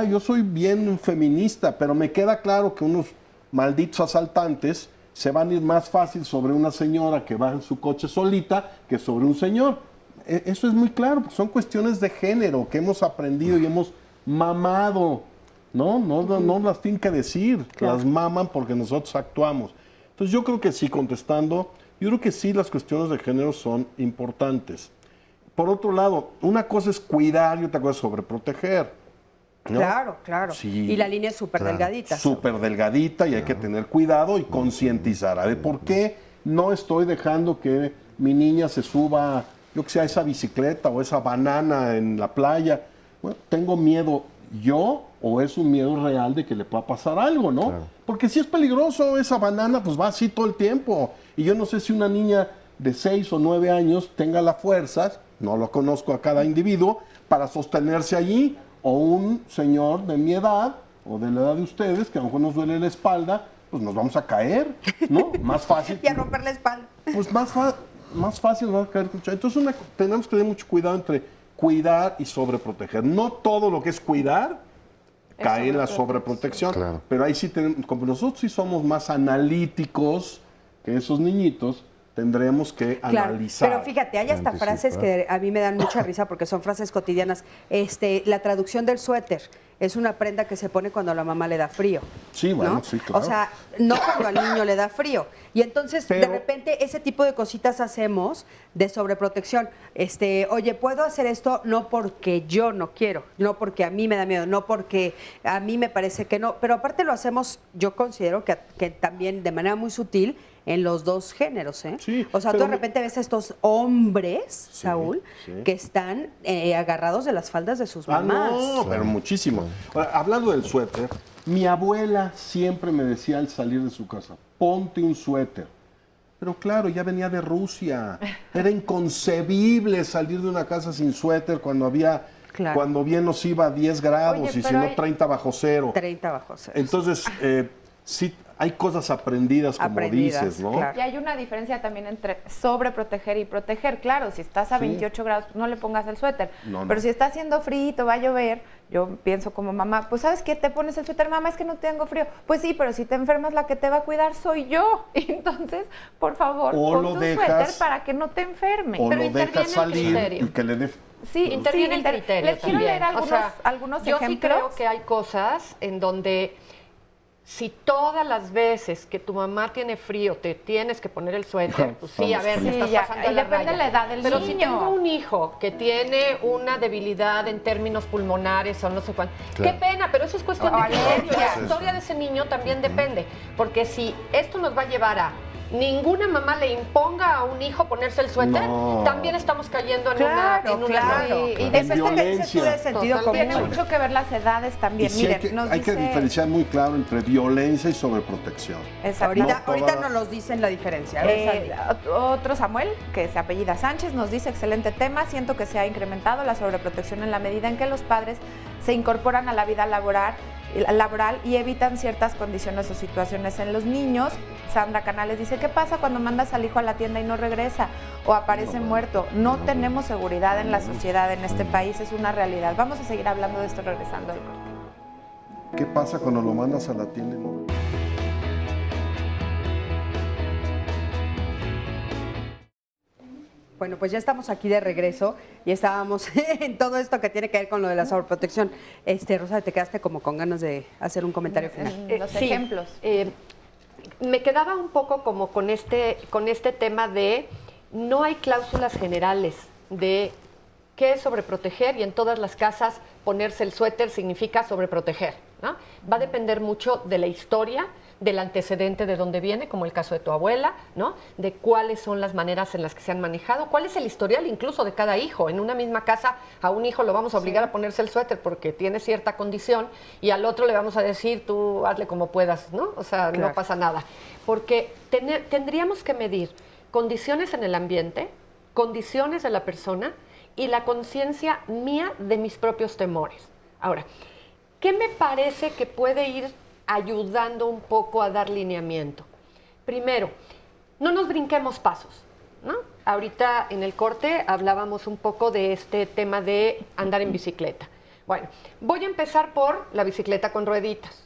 yo soy bien feminista, pero me queda claro que unos malditos asaltantes se van a ir más fácil sobre una señora que va en su coche solita que sobre un señor. Eso es muy claro, son cuestiones de género que hemos aprendido y hemos mamado, ¿no? No las tienen que decir, las maman porque nosotros actuamos. Entonces yo creo que sí, contestando, yo creo que sí las cuestiones de género son importantes. Por otro lado, una cosa es cuidar y otra cosa es sobreproteger. ¿no? Claro. Sí, y la línea es súper delgadita. Súper delgadita y hay que tener cuidado y concientizar. A ver, ¿por qué no estoy dejando que mi niña se suba, yo que sé, a esa bicicleta o esa banana en la playa? Bueno, ¿tengo miedo yo o es un miedo real de que le pueda pasar algo, no? Claro. Porque si es peligroso esa banana, pues va así todo el tiempo. Y yo no sé si una niña de 6 o 9 años tenga la fuerza, no lo conozco a cada individuo, para sostenerse allí. O un señor de mi edad, o de la edad de ustedes, que a lo mejor nos duele la espalda, pues nos vamos a caer, ¿no? Más fácil. Y a romper la espalda. Pues más fácil nos va a caer. Entonces tenemos que tener mucho cuidado entre cuidar y sobreproteger. No todo lo que es cuidar cae en la sobreprotección. Claro. Pero ahí sí tenemos, como nosotros sí somos más analíticos que esos niñitos, tendremos que analizar. Pero fíjate, hay hasta frases que a mí me dan mucha risa porque son frases cotidianas. La traducción del suéter es una prenda que se pone cuando a la mamá le da frío. Sí, bueno, ¿no? sí, claro. O sea, no cuando al niño le da frío. Y entonces, de repente, ese tipo de cositas hacemos de sobreprotección. Oye, ¿puedo hacer esto? No porque yo no quiero, no porque a mí me da miedo, no porque a mí me parece que no. Pero aparte lo hacemos, yo considero que también de manera muy sutil, en los dos géneros, ¿eh? Sí, o sea, tú de repente ves a estos hombres, Saúl, que están agarrados de las faldas de sus mamás. No, pero muchísimo. Hablando del suéter, mi abuela siempre me decía al salir de su casa, ponte un suéter. Pero claro, ya venía de Rusia. Era inconcebible salir de una casa sin suéter cuando bien nos iba a 10 grados. Oye, y si no 30 bajo cero. 30 bajo cero. Entonces, sí, hay cosas aprendidas, como dices, ¿no? Claro. Y hay una diferencia también entre sobreproteger y proteger. Claro, si estás a 28 grados, no le pongas el suéter. Pero si está haciendo frío, va a llover, yo pienso como mamá, pues ¿sabes qué? Te pones el suéter, mamá, es que no tengo frío. Pues sí, pero si te enfermas, la que te va a cuidar soy yo. Entonces, por favor, pon tu suéter para que no te enfermes. O pero lo dejas salir y que le dé... Sí, interviene el criterio. Les quiero leer algunos yo ejemplos. Yo sí creo que hay cosas en donde... Si todas las veces que tu mamá tiene frío te tienes que poner el suéter, pues sí, a ver, me estás pasando la raya. Depende de la edad del niño. Pero si tengo un hijo que tiene una debilidad en términos pulmonares o no sé cuánto, qué pena, pero eso es cuestión de criterio. La historia de ese niño también depende, porque si esto nos va a llevar a ninguna mamá le imponga a un hijo ponerse el suéter, también estamos cayendo en una y después violencia. De sentido común. Tiene mucho que ver las edades también. Sí, miren, hay que diferenciar muy claro entre violencia y sobreprotección. Ahorita nos los dicen la diferencia. Otro Samuel, que se apellida Sánchez, nos dice, excelente tema, siento que se ha incrementado la sobreprotección en la medida en que los padres se incorporan a la vida laboral laboral y evitan ciertas condiciones o situaciones en los niños. Sandra Canales dice, ¿qué pasa cuando mandas al hijo a la tienda y no regresa o aparece muerto? No tenemos seguridad en la sociedad en este país, es una realidad. Vamos a seguir hablando de esto regresando al corte. ¿Qué pasa cuando lo mandas a la tienda y no? Bueno, pues ya estamos aquí de regreso y estábamos en todo esto que tiene que ver con lo de la sobreprotección. Rosa, te quedaste como con ganas de hacer un comentario final. Los ejemplos. Me quedaba un poco como con este tema de no hay cláusulas generales de qué es sobreproteger y en todas las casas ponerse el suéter significa sobreproteger, ¿no? Va a depender mucho de la historia, del antecedente de dónde viene, como el caso de tu abuela, ¿no? De cuáles son las maneras en las que se han manejado, cuál es el historial incluso de cada hijo. En una misma casa a un hijo lo vamos a obligar a ponerse el suéter porque tiene cierta condición y al otro le vamos a decir, tú hazle como puedas, ¿no? O sea, no pasa nada. Porque tendríamos que medir condiciones en el ambiente, condiciones de la persona y la conciencia mía de mis propios temores. Ahora, ¿qué me parece que puede ir ayudando un poco a dar lineamiento? Primero, no nos brinquemos pasos, ¿no? Ahorita en el corte hablábamos un poco de este tema de andar en bicicleta. Bueno, voy a empezar por la bicicleta con rueditas,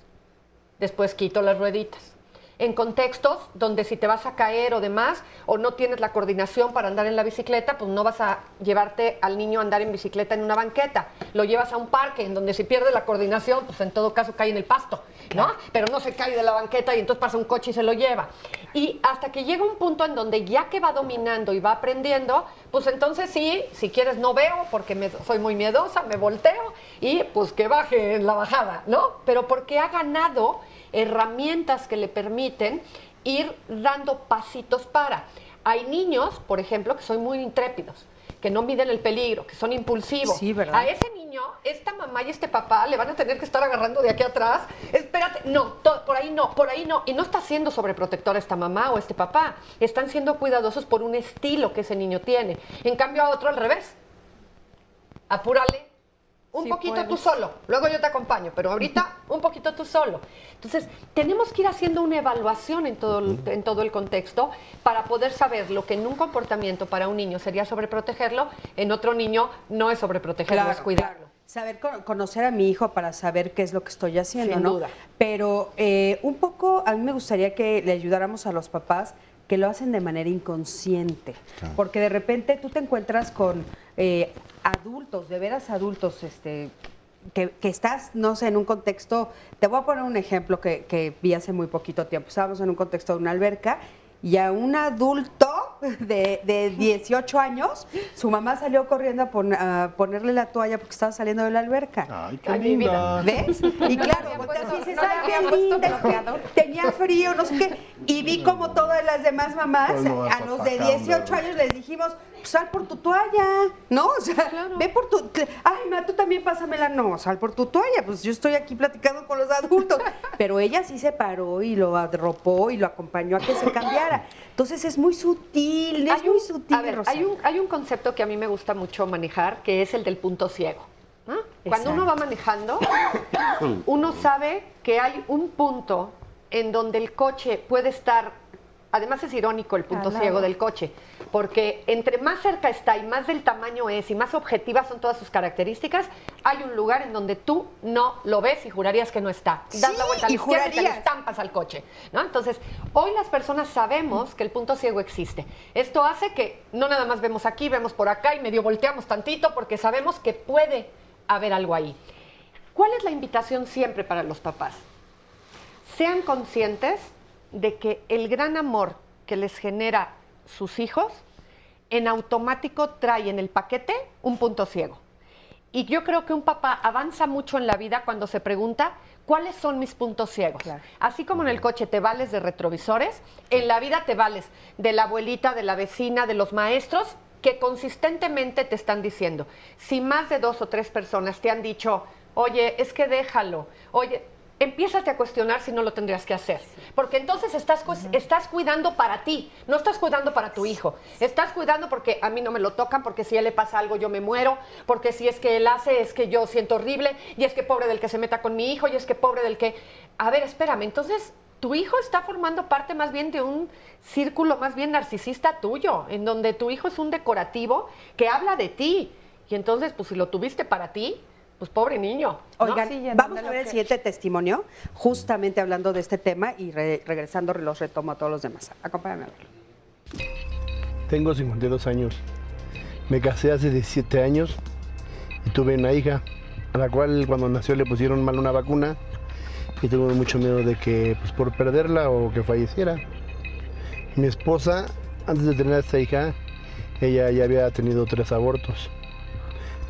después quito las rueditas. En contextos donde si te vas a caer o demás, o no tienes la coordinación para andar en la bicicleta, pues no vas a llevarte al niño a andar en bicicleta en una banqueta. Lo llevas a un parque en donde si pierde la coordinación, pues en todo caso cae en el pasto, ¿no? Pero no se cae de la banqueta y entonces pasa un coche y se lo lleva. Y hasta que llega un punto en donde ya que va dominando y va aprendiendo, pues entonces sí, si quieres no veo porque soy muy miedosa, me volteo y pues que baje en la bajada, ¿no? Pero porque ha ganado herramientas que le permiten ir dando pasitos para. Hay niños, por ejemplo, que son muy intrépidos, que no miden el peligro, que son impulsivos. Sí, ¿verdad? A ese niño, esta mamá y este papá le van a tener que estar agarrando de aquí atrás. Espérate, no, por ahí no, por ahí no. Y no está siendo sobreprotectora esta mamá o este papá. Están siendo cuidadosos por un estilo que ese niño tiene. En cambio a otro al revés. Apúrale. Un poquito tú solo, luego yo te acompaño, pero ahorita un poquito tú solo. Entonces, tenemos que ir haciendo una evaluación en todo el contexto para poder saber lo que en un comportamiento para un niño sería sobreprotegerlo, en otro niño no es sobreprotegerlo, es cuidarlo. Saber conocer a mi hijo para saber qué es lo que estoy haciendo, Sin ¿no? duda. Pero un poco, a mí me gustaría que le ayudáramos a los papás que lo hacen de manera inconsciente, porque de repente tú te encuentras con adultos, de veras adultos, que estás, no sé, en un contexto, te voy a poner un ejemplo que vi hace muy poquito tiempo, estábamos en un contexto de una alberca y a un adulto de 18 años, su mamá salió corriendo a ponerle la toalla porque estaba saliendo de la alberca. ¡Ay, qué linda! ¿Ves? Y claro, volteas y dices, ¡ay, qué linda! Tenía frío, no sé qué. Y vi como todas las demás mamás, a los de 18 años les dijimos, sal por tu toalla, ¿no? O sea, ve por tu... Ay, ma, tú también pásamela. No, sal por tu toalla. Pues yo estoy aquí platicando con los adultos. Pero ella sí se paró y lo arropó y lo acompañó a que se cambiara. Entonces es muy sutil, muy sutil. A ver, hay un concepto que a mí me gusta mucho manejar, que es el del punto ciego, ¿no? Cuando uno va manejando, uno sabe que hay un punto en donde el coche puede estar, además es irónico el punto ciego del coche, porque entre más cerca está y más del tamaño es y más objetivas son todas sus características, hay un lugar en donde tú no lo ves y jurarías que no está. Das la vuelta a la izquierda y te le estampas al coche, ¿no? Entonces, hoy las personas sabemos que el punto ciego existe. Esto hace que no nada más vemos aquí, vemos por acá y medio volteamos tantito porque sabemos que puede haber algo ahí. ¿Cuál es la invitación siempre para los papás? Sean conscientes de que el gran amor que les genera sus hijos, en automático trae en el paquete un punto ciego. Y yo creo que un papá avanza mucho en la vida cuando se pregunta, ¿cuáles son mis puntos ciegos? Claro. Así como en el coche te vales de retrovisores, en la vida te vales de la abuelita, de la vecina, de los maestros, que consistentemente te están diciendo. Si más de 2 o 3 personas te han dicho, oye, es que déjalo, oye, empiézate a cuestionar si no lo tendrías que hacer. Porque entonces estás cuidando para ti, no estás cuidando para tu hijo. Estás cuidando porque a mí no me lo tocan, porque si a él le pasa algo yo me muero, porque si es que él hace es que yo siento horrible, y es que pobre del que se meta con mi hijo, y es que pobre del que... A ver, espérame, entonces tu hijo está formando parte más bien de un círculo más bien narcisista tuyo, en donde tu hijo es un decorativo que habla de ti. Y entonces, pues si lo tuviste para ti, pues pobre niño. Oigan, Sí, vamos a ver el siguiente testimonio, justamente hablando de este tema y regresando los retomo a todos los demás. Acompáñame a verlo. Tengo 52 años. Me casé hace 17 años y tuve una hija, a la cual cuando nació le pusieron mal una vacuna y tuve mucho miedo de que, pues por perderla o que falleciera. Mi esposa, antes de tener a esta hija, ella ya había tenido 3 abortos.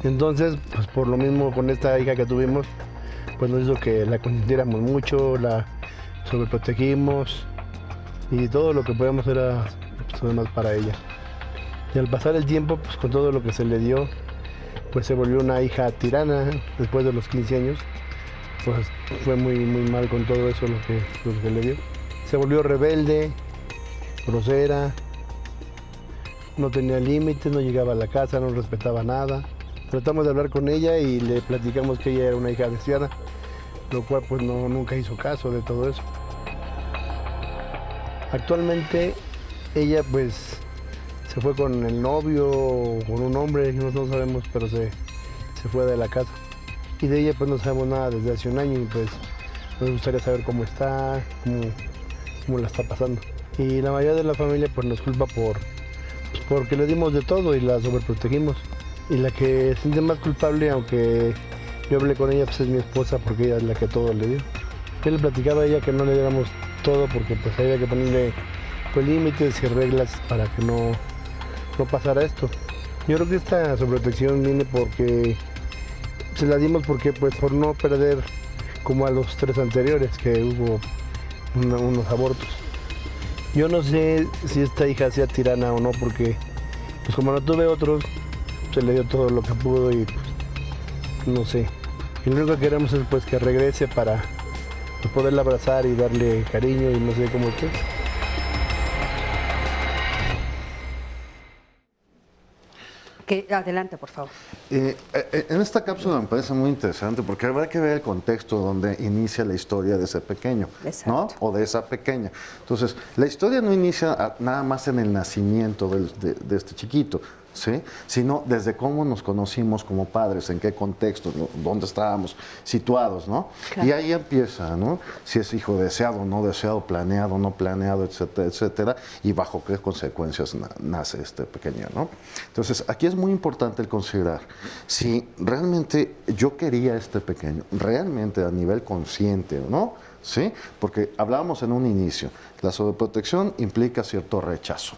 Entonces, pues por lo mismo con esta hija que tuvimos, pues nos hizo que la consintiéramos mucho, la sobreprotegimos y todo lo que podíamos era pues, además para ella. Y al pasar el tiempo, pues con todo lo que se le dio, pues se volvió una hija tirana después de los 15 años. Pues fue muy mal con todo eso lo que le dio. Se volvió rebelde, grosera, no tenía límites, no llegaba a la casa, no respetaba nada. Tratamos de hablar con ella y le platicamos que ella era una hija deseada, lo cual pues nunca hizo caso de todo eso. Actualmente ella pues se fue con el novio o con un hombre, no sabemos, pero se fue de la casa. Y de ella pues no sabemos nada desde hace un año y pues nos gustaría saber cómo está, cómo la está pasando. Y la mayoría de la familia pues nos culpa porque le dimos de todo y la sobreprotegimos. Y la que se siente más culpable, aunque yo hablé con ella, pues es mi esposa, porque ella es la que todo le dio. Yo le platicaba a ella que no le diéramos todo porque pues había que ponerle pues, límites y reglas para que no pasara esto. Yo creo que esta sobreprotección viene porque se la dimos porque pues por no perder como a los 3 anteriores que hubo unos abortos. Yo no sé si esta hija sea tirana o no porque pues como no tuve otros, se le dio todo lo que pudo y pues, no sé. Y lo único que queremos es pues que regrese para pues, poderla abrazar y darle cariño y no sé cómo esté. Adelante, por favor. En esta cápsula me parece muy interesante porque habrá que ver el contexto donde inicia la historia de ese pequeño, ¿no? O de esa pequeña. Entonces, la historia no inicia nada más en el nacimiento de este chiquito, ¿sí? Sino desde cómo nos conocimos como padres, en qué contexto, ¿no? Dónde estábamos situados, ¿no? Claro. Y ahí empieza, ¿no? Si es hijo deseado, no deseado, planeado, no planeado, etcétera, etcétera, y bajo qué consecuencias nace este pequeño, ¿no? Entonces, aquí es muy importante el considerar si realmente yo quería a este pequeño, realmente a nivel consciente, ¿no? ¿Sí? Porque hablábamos en un inicio, la sobreprotección implica cierto rechazo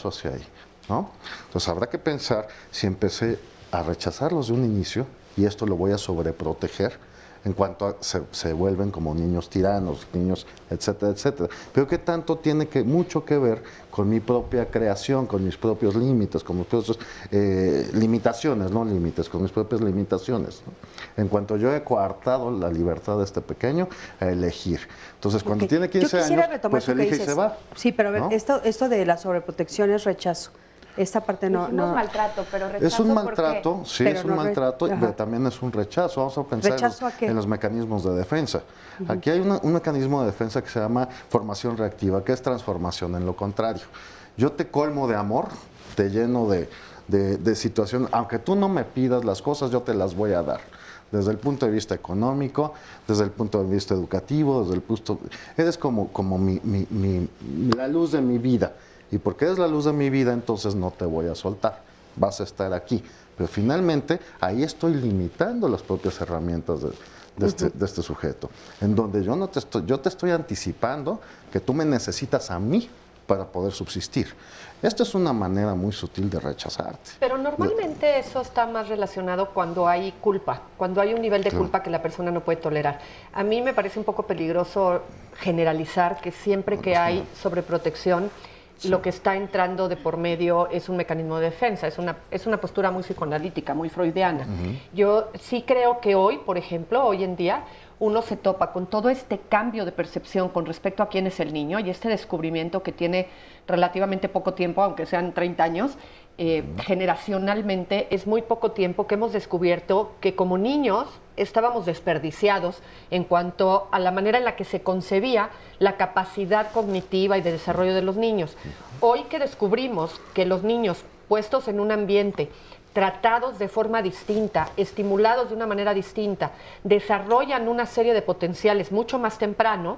hacia ahí, ¿no? Entonces habrá que pensar si empecé a rechazarlos de un inicio y esto lo voy a sobreproteger en cuanto a se vuelven como niños tiranos, niños, etcétera, etcétera. Pero que tanto tiene mucho que ver con mi propia creación, con mis propios límites, con mis propias limitaciones, no límites, con mis propias limitaciones, ¿no? En cuanto yo he coartado la libertad de este pequeño a elegir. Entonces, cuando tiene 15 años, pues elige y se va. Sí, pero a ver, ¿no? esto de la sobreprotección es rechazo. Esta parte no... No maltrato, pero rechazo. Es un maltrato, porque... sí, pero es un maltrato, pero también es un rechazo. Vamos a pensar en los mecanismos de defensa. Aquí hay un mecanismo de defensa que se llama formación reactiva, que es transformación en lo contrario. Yo te colmo de amor, te lleno de situación, aunque tú no me pidas las cosas, yo te las voy a dar. Desde el punto de vista económico, desde el punto de vista educativo, desde el punto... Eres como la luz de mi vida. Y porque eres la luz de mi vida, entonces no te voy a soltar, vas a estar aquí. Pero finalmente, ahí estoy limitando las propias herramientas de este sujeto, en donde yo te estoy anticipando que tú me necesitas a mí para poder subsistir. Esto es una manera muy sutil de rechazarte. Pero normalmente eso está más relacionado cuando hay culpa, cuando hay un nivel de culpa que la persona no puede tolerar. A mí me parece un poco peligroso generalizar que siempre que hay sobreprotección, lo que está entrando de por medio es un mecanismo de defensa, es una postura muy psicoanalítica, muy freudiana. Yo sí creo que hoy, por ejemplo, hoy en día, uno se topa con todo este cambio de percepción con respecto a quién es el niño y este descubrimiento que tiene relativamente poco tiempo, aunque sean 30 años, generacionalmente es muy poco tiempo que hemos descubierto que como niños estábamos desperdiciados en cuanto a la manera en la que se concebía la capacidad cognitiva y de desarrollo de los niños. Hoy que descubrimos que los niños puestos en un ambiente, tratados de forma distinta, estimulados de una manera distinta, desarrollan una serie de potenciales mucho más temprano,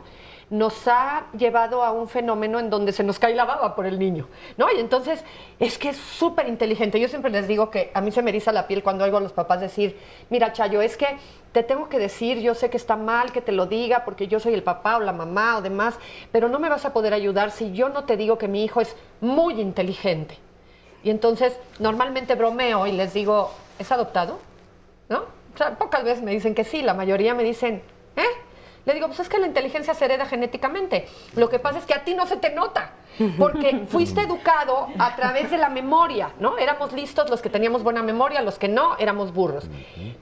nos ha llevado a un fenómeno en donde se nos cae la baba por el niño, ¿no? Y entonces es que es súper inteligente. Yo siempre les digo que a mí se me eriza la piel cuando oigo a los papás decir, mira, Chayo, es que te tengo que decir, yo sé que está mal que te lo diga porque yo soy el papá o la mamá o demás, pero no me vas a poder ayudar si yo no te digo que mi hijo es muy inteligente. Y entonces normalmente bromeo y les digo, ¿es adoptado? ¿No? O sea, pocas veces me dicen que sí, la mayoría me dicen, ¿eh? Le digo, pues es que la inteligencia se hereda genéticamente. Lo que pasa es que a ti no se te nota, porque fuiste educado a través de la memoria, ¿no? Éramos listos los que teníamos buena memoria, los que no, éramos burros.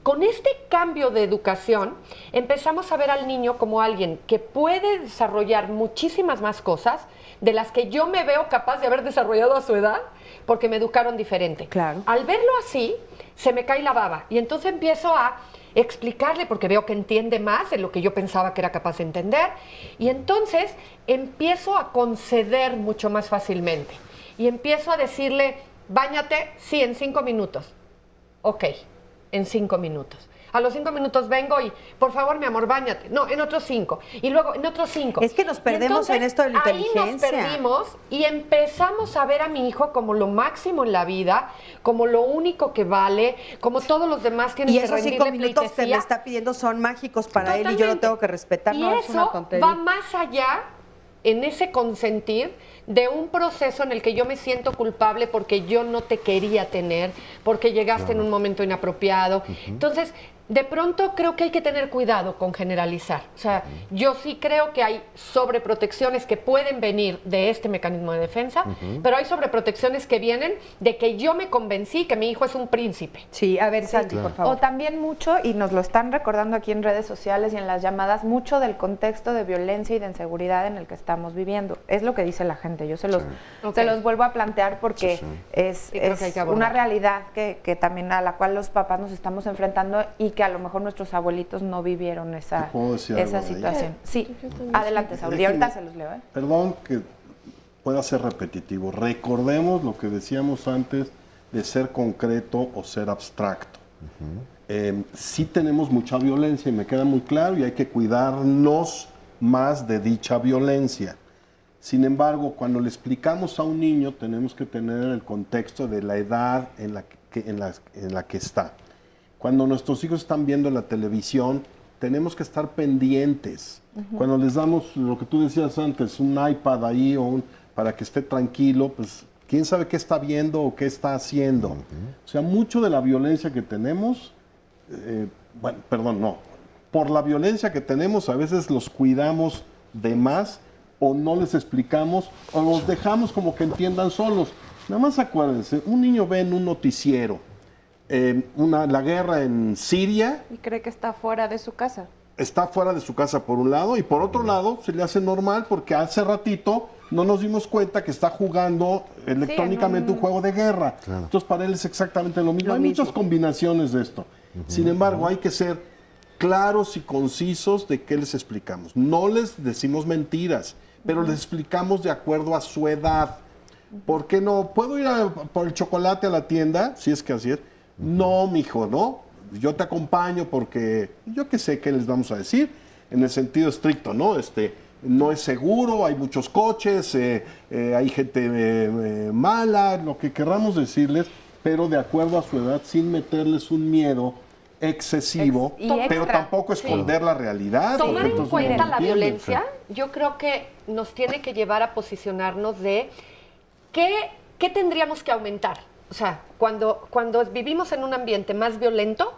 Con este cambio de educación, empezamos a ver al niño como alguien que puede desarrollar muchísimas más cosas de las que yo me veo capaz de haber desarrollado a su edad, porque me educaron diferente. Claro. Al verlo así, se me cae la baba, y entonces empiezo a explicarle, porque veo que entiende más de lo que yo pensaba que era capaz de entender, y entonces empiezo a conceder mucho más fácilmente y empiezo a decirle, báñate, sí, en 5 minutos. Ok, en 5 minutos. A los 5 minutos vengo y, por favor, mi amor, báñate. No, en otros 5. Y luego en otros 5. Es que nos perdemos en esto de la inteligencia. Ahí nos perdimos y empezamos a ver a mi hijo como lo máximo en la vida, como lo único que vale, como todos los demás tienen que rendirle pleitesía. Y esos 5 minutos que me está pidiendo son mágicos para él y yo lo tengo que respetar. Y no, es una eso tontería. va más allá en ese consentir de un proceso en el que yo me siento culpable porque yo no te quería tener, porque llegaste en un momento inapropiado. Entonces, de pronto creo que hay que tener cuidado con generalizar. O sea, yo sí creo que hay sobreprotecciones que pueden venir de este mecanismo de defensa, pero hay sobreprotecciones que vienen de que yo me convencí que mi hijo es un príncipe. Sí, a ver, Santi, por favor. O también mucho, y nos lo están recordando aquí en redes sociales y en las llamadas, mucho del contexto de violencia y de inseguridad en el que estamos viviendo. Es lo que dice la gente. Yo se los vuelvo a plantear porque es una realidad que también a la cual los papás nos estamos enfrentando y que a lo mejor nuestros abuelitos no vivieron esa situación. Sí, adelante, Saúl. Y ahorita se los leo. Perdón que pueda ser repetitivo. Recordemos lo que decíamos antes de ser concreto o ser abstracto. Sí tenemos mucha violencia y me queda muy claro y hay que cuidarnos más de dicha violencia. Sin embargo, cuando le explicamos a un niño tenemos que tener el contexto de la edad en la que está. Cuando nuestros hijos están viendo la televisión, tenemos que estar pendientes. Cuando les damos lo que tú decías antes, un iPad ahí para que esté tranquilo, pues quién sabe qué está viendo o qué está haciendo. O sea, mucho de la violencia que tenemos, por la violencia que tenemos a veces los cuidamos de más o no les explicamos o los dejamos como que entiendan solos. Nada más acuérdense, un niño ve en un noticiero la guerra en Siria. Y cree que está fuera de su casa. Está fuera de su casa por un lado y por otro lado se le hace normal porque hace ratito no nos dimos cuenta que está jugando electrónicamente un juego de guerra. Claro. Entonces para él es exactamente lo mismo. Hay muchas combinaciones de esto. Sin embargo, hay que ser claros y concisos de qué les explicamos. No les decimos mentiras, pero les explicamos de acuerdo a su edad. ¿Por qué no? ¿Puedo ir por el chocolate a la tienda? Si es que así es. No, mijo, no. Yo te acompaño porque yo qué sé qué les vamos a decir en el sentido estricto, ¿no? No es seguro, hay muchos coches, hay gente mala, lo que querramos decirles, pero de acuerdo a su edad, sin meterles un miedo excesivo, pero tampoco esconder la realidad. Tomar en cuenta la violencia, yo creo que nos tiene que llevar a posicionarnos de qué tendríamos que aumentar. O sea, cuando vivimos en un ambiente más violento,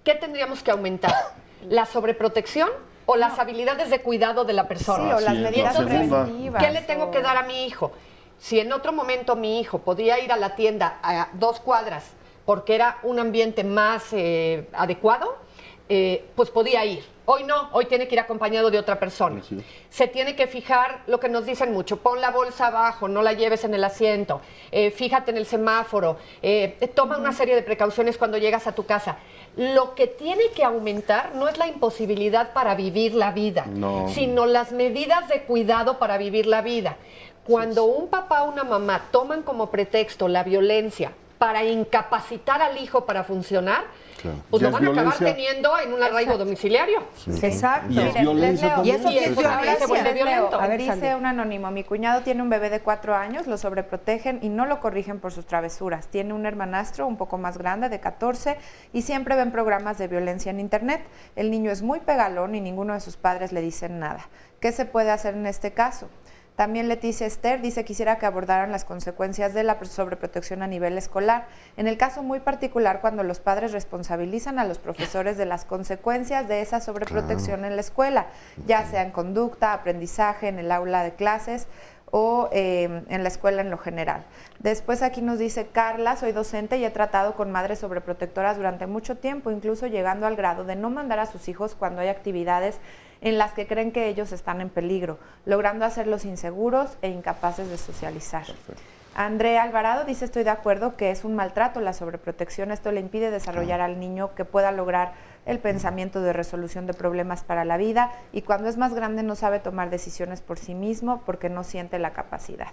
¿qué tendríamos que aumentar? ¿La sobreprotección o las habilidades de cuidado de la persona? Sí, o las medidas preventivas. ¿Qué le tengo que dar a mi hijo? Si en otro momento mi hijo podía ir a la tienda a 2 cuadras porque era un ambiente más adecuado, pues podía ir. Hoy no, hoy tiene que ir acompañado de otra persona. Sí. Se tiene que fijar lo que nos dicen mucho, pon la bolsa abajo, no la lleves en el asiento, fíjate en el semáforo, toma una serie de precauciones cuando llegas a tu casa. Lo que tiene que aumentar no es la imposibilidad para vivir la vida, sino las medidas de cuidado para vivir la vida. Cuando un papá o una mamá toman como pretexto la violencia para incapacitar al hijo para funcionar, pues lo van a acabar teniendo en un arraigo domiciliario. Exacto. Y es violencia también. Y eso sí es violencia. Se vuelve violento. A ver, Dice Sandy. un anónimo, mi cuñado tiene un bebé de 4 años, lo sobreprotegen y no lo corrigen por sus travesuras. Tiene un hermanastro un poco más grande, de 14, y siempre ven programas de violencia en internet. El niño es muy pegalón y ninguno de sus padres le dicen nada. ¿Qué se puede hacer en este caso? También Leticia Esther dice, quisiera que abordaran las consecuencias de la sobreprotección a nivel escolar. En el caso muy particular, cuando los padres responsabilizan a los profesores de las consecuencias de esa sobreprotección en la escuela, ya sea en conducta, aprendizaje, en el aula de clases o en la escuela en lo general. Después aquí nos dice Carla, soy docente y he tratado con madres sobreprotectoras durante mucho tiempo, incluso llegando al grado de no mandar a sus hijos cuando hay actividades en las que creen que ellos están en peligro, logrando hacerlos inseguros e incapaces de socializar. Perfecto. Andrea Alvarado dice, estoy de acuerdo que es un maltrato la sobreprotección, esto le impide desarrollar al niño que pueda lograr el pensamiento de resolución de problemas para la vida y cuando es más grande no sabe tomar decisiones por sí mismo porque no siente la capacidad.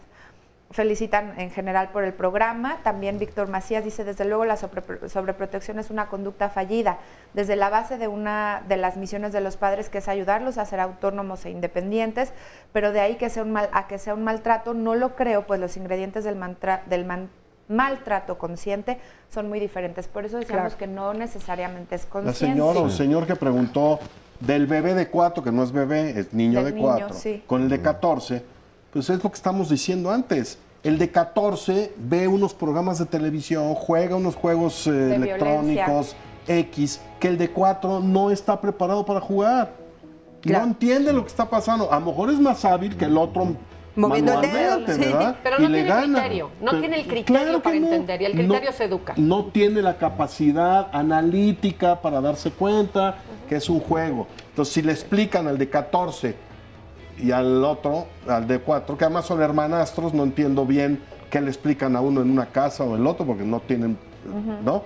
Felicitan en general por el programa. También Víctor Macías dice, desde luego la sobreprotección es una conducta fallida, desde la base de una de las misiones de los padres, que es ayudarlos a ser autónomos e independientes, pero de ahí que sea que sea un maltrato, no lo creo, pues los ingredientes del maltrato consciente son muy diferentes. Por eso decíamos que no necesariamente es consciente. La señora o el señor que preguntó del bebé de 4, que no es bebé, es niño de 4, sí, con el de 14, pues es lo que estamos diciendo antes. El de 14 ve unos programas de televisión, juega unos juegos electrónicos, X, que el de 4 no está preparado para jugar. Claro. No entiende lo que está pasando. A lo mejor es más hábil que el otro moviendo el dedo, ¿verdad? Pero no tiene criterio, tiene el criterio para entender, y el criterio se educa. No tiene la capacidad analítica para darse cuenta que es un juego. Entonces, si le explican al de 14 y al otro, al de 4, que además son hermanastros, no entiendo bien qué le explican a uno en una casa o el otro, porque no tienen, ¿no?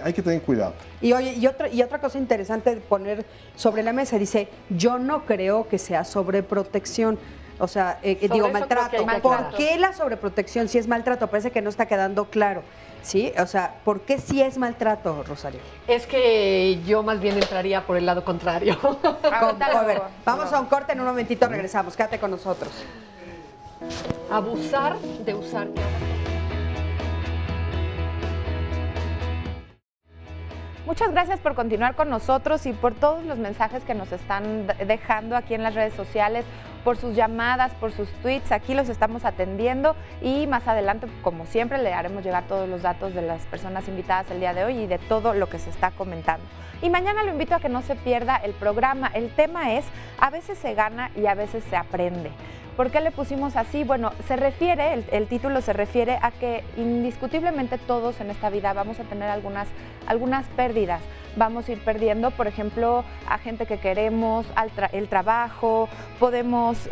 Hay que tener cuidado. Y oye, y otra cosa interesante de poner sobre la mesa, dice, yo no creo que sea sobreprotección. O sea, digo, maltrato. ¿Por qué la sobreprotección si es maltrato? Parece que no está quedando claro. ¿Sí? O sea, ¿por qué sí es maltrato, Rosario? Es que yo más bien entraría por el lado contrario. A ver, vamos a un corte, en un momentito regresamos. Quédate con nosotros. Abusar de usar. Muchas gracias por continuar con nosotros y por todos los mensajes que nos están dejando aquí en las redes sociales, por sus llamadas, por sus tweets. Aquí los estamos atendiendo y más adelante, como siempre, le haremos llegar todos los datos de las personas invitadas el día de hoy y de todo lo que se está comentando. Y mañana lo invito a que no se pierda el programa. El tema es, a veces se gana y a veces se aprende. ¿Por qué le pusimos así? Bueno, el título se refiere a que indiscutiblemente todos en esta vida vamos a tener algunas pérdidas. Vamos a ir perdiendo, por ejemplo, a gente que queremos, el trabajo, podemos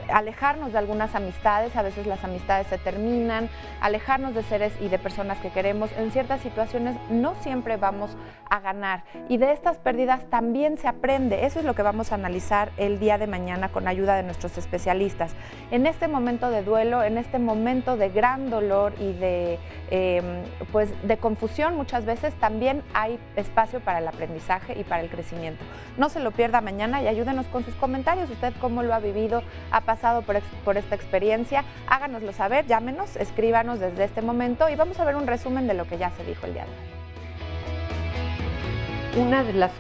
alejarnos de algunas amistades, a veces las amistades se terminan, alejarnos de seres y de personas que queremos. En ciertas situaciones no siempre vamos a ganar y de estas pérdidas también se aprende. Eso es lo que vamos a analizar el día de mañana con ayuda de nuestros especialistas. En este momento de duelo, en este momento de gran dolor y de confusión, muchas veces también hay espacio para el aprendizaje y para el crecimiento. No se lo pierda mañana y ayúdenos con sus comentarios. ¿Usted cómo lo ha vivido? ¿Ha pasado por esta experiencia? Háganoslo saber, llámenos, escríbanos desde este momento y vamos a ver un resumen de lo que ya se dijo el día de hoy. Una de las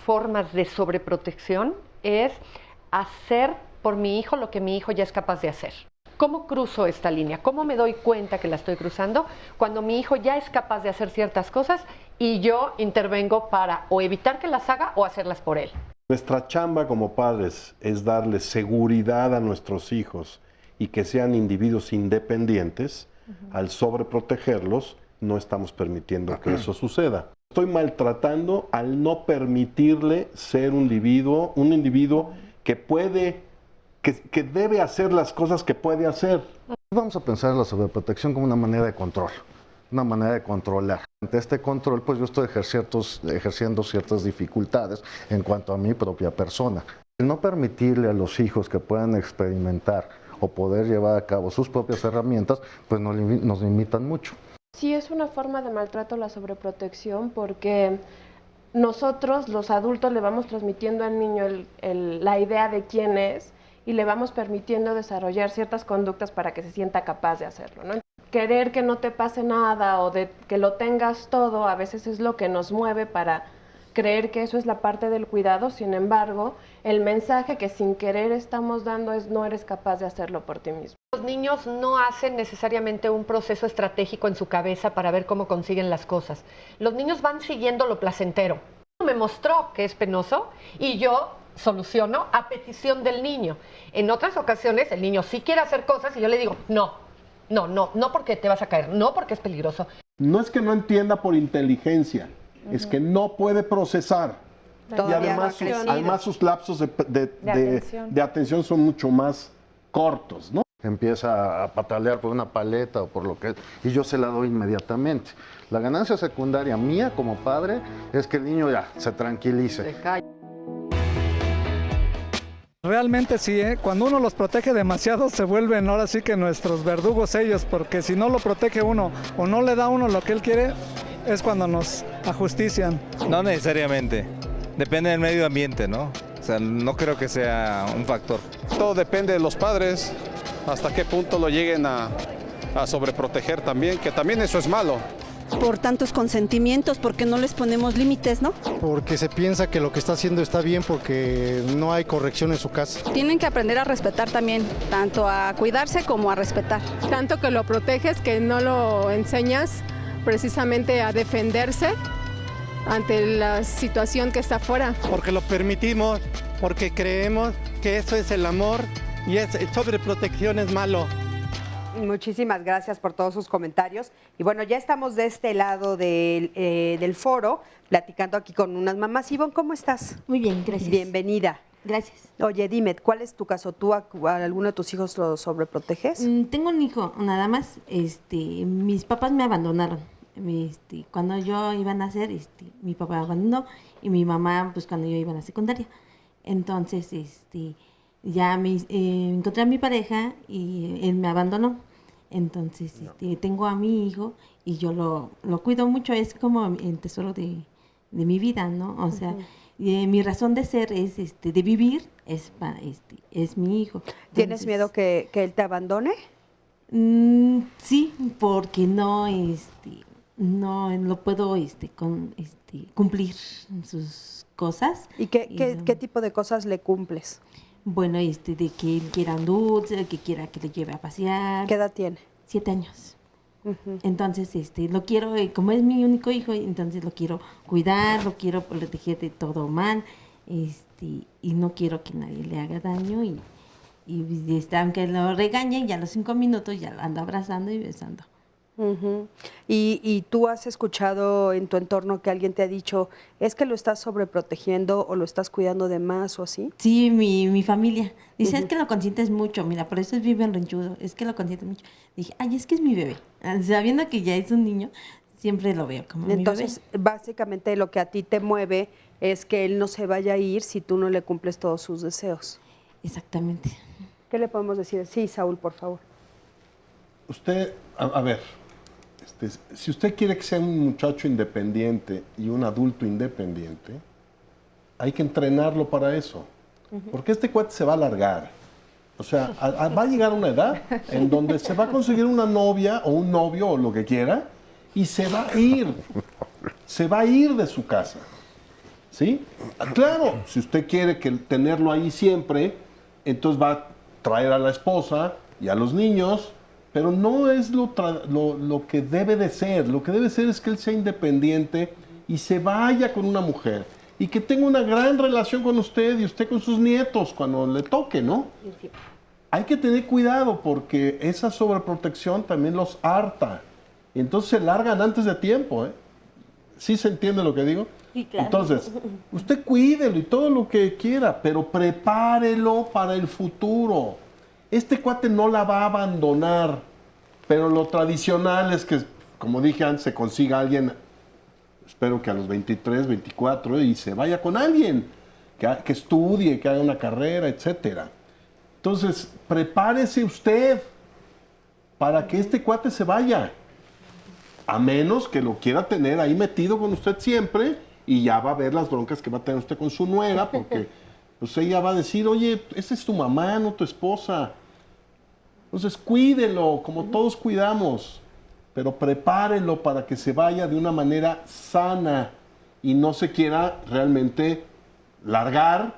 formas de sobreprotección es hacer por mi hijo lo que mi hijo ya es capaz de hacer. ¿Cómo cruzo esta línea? ¿Cómo me doy cuenta que la estoy cruzando? Cuando mi hijo ya es capaz de hacer ciertas cosas y yo intervengo para o evitar que las haga o hacerlas por él. Nuestra chamba como padres es darles seguridad a nuestros hijos y que sean individuos independientes. Al sobreprotegerlos, no estamos permitiendo que eso suceda. Estoy maltratando al no permitirle ser un individuo que puede, que debe hacer las cosas que puede hacer. Vamos a pensar en la sobreprotección como una manera de control, una manera de controlar. Ante este control, pues yo estoy ejerciendo ciertas dificultades en cuanto a mi propia persona. El no permitirle a los hijos que puedan experimentar o poder llevar a cabo sus propias herramientas, pues nos limitan mucho. Sí, es una forma de maltrato la sobreprotección porque nosotros, los adultos, le vamos transmitiendo al niño la idea de quién es y le vamos permitiendo desarrollar ciertas conductas para que se sienta capaz de hacerlo, ¿no? Querer que no te pase nada o de que lo tengas todo a veces es lo que nos mueve para creer que eso es la parte del cuidado. Sin embargo, el mensaje que sin querer estamos dando es no eres capaz de hacerlo por ti mismo. Los niños no hacen necesariamente un proceso estratégico en su cabeza para ver cómo consiguen las cosas. Los niños van siguiendo lo placentero. Me mostró que es penoso y yo soluciono a petición del niño. En otras ocasiones el niño sí quiere hacer cosas y yo le digo, no porque te vas a caer, no porque es peligroso. No es que no entienda por inteligencia, es que no puede procesar. Y además sus lapsos de atención son mucho más cortos, ¿no? Empieza a patalear por una paleta o por lo que... y yo se la doy inmediatamente. La ganancia secundaria mía como padre es que el niño ya se tranquilice. Se calla. Realmente sí, cuando uno los protege demasiado se vuelven ahora sí que nuestros verdugos ellos, porque si no lo protege uno o no le da uno lo que él quiere, es cuando nos ajustician. No necesariamente, depende del medio ambiente, ¿no? O sea, no creo que sea un factor. Todo depende de los padres, hasta qué punto lo lleguen a sobreproteger también, que también eso es malo. Por tantos consentimientos, porque no les ponemos límites, ¿no? Porque se piensa que lo que está haciendo está bien porque no hay corrección en su casa. Tienen que aprender a respetar también, tanto a cuidarse como a respetar. Tanto que lo proteges que no lo enseñas precisamente a defenderse ante la situación que está afuera. Porque lo permitimos, porque creemos que eso es el amor y sobreprotección es malo. Muchísimas gracias por todos sus comentarios. Y bueno, ya estamos de este lado del foro, platicando aquí con unas mamás. Ivonne, ¿cómo estás? Muy bien, gracias. Bienvenida. Gracias. Oye, dime, ¿cuál es tu caso? ¿Tú a alguno de tus hijos lo sobreproteges? Tengo un hijo, nada más. Mis papás me abandonaron. Cuando yo iba a nacer, mi papá abandonó y mi mamá, pues cuando yo iba a la secundaria. Entonces, ya encontré a mi pareja y él me abandonó. Entonces, tengo a mi hijo y yo lo cuido mucho, es como el tesoro de mi vida, ¿no? O sea, mi razón de ser es, de vivir, es mi hijo. Entonces, ¿tienes miedo que él te abandone? Sí, porque no puedo cumplir sus cosas. ¿Y qué tipo de cosas le cumples? Bueno, de que él quiera un dulce, que quiera que le lleve a pasear. ¿Qué edad tiene? 7 años. Entonces, lo quiero, como es mi único hijo, entonces lo quiero cuidar, lo quiero proteger de todo mal, y no quiero que nadie le haga daño, y aunque lo regañen, ya a los 5 minutos ya lo ando abrazando y besando. ¿Y tú has escuchado en tu entorno que alguien te ha dicho, es que lo estás sobreprotegiendo o lo estás cuidando de más o así? Sí, mi familia. Dice, es que lo consientes mucho, mira, por eso es bien renchudo, es que lo consientes mucho. Dije, ay, es que es mi bebé. Sabiendo que ya es un niño, siempre lo veo como Entonces, mi bebé. Básicamente lo que a ti te mueve es que él no se vaya a ir si tú no le cumples todos sus deseos. Exactamente. ¿Qué le podemos decir? Sí, Saúl, por favor. Usted, a ver, si usted quiere que sea un muchacho independiente y un adulto independiente, hay que entrenarlo para eso. Porque este cuate se va a alargar. O sea, va a llegar a una edad en donde se va a conseguir una novia o un novio o lo que quiera y se va a ir. Se va a ir de su casa. ¿Sí? Claro, si usted quiere tenerlo ahí siempre, entonces va a traer a la esposa y a los niños, pero no es lo que debe de ser. Lo que debe ser es que él sea independiente y se vaya con una mujer y que tenga una gran relación con usted y usted con sus nietos cuando le toque, ¿no? Sí. Hay que tener cuidado porque esa sobreprotección también los harta y entonces se largan antes de tiempo, ¿eh? ¿Sí se entiende lo que digo? Sí, claro. Entonces, usted cuídelo y todo lo que quiera, pero prepárelo para el futuro. Este cuate no la va a abandonar, pero lo tradicional es que, como dije antes, se consiga alguien, espero que a los 23, 24, y se vaya con alguien, que estudie, que haga una carrera, etcétera. Entonces, prepárese usted para que este cuate se vaya. A menos que lo quiera tener ahí metido con usted siempre y ya va a ver las broncas que va a tener usted con su nuera, porque pues ella va a decir, oye, esa es tu mamá, no tu esposa. Entonces, cuídelo, como todos cuidamos, pero prepárelo para que se vaya de una manera sana y no se quiera realmente largar.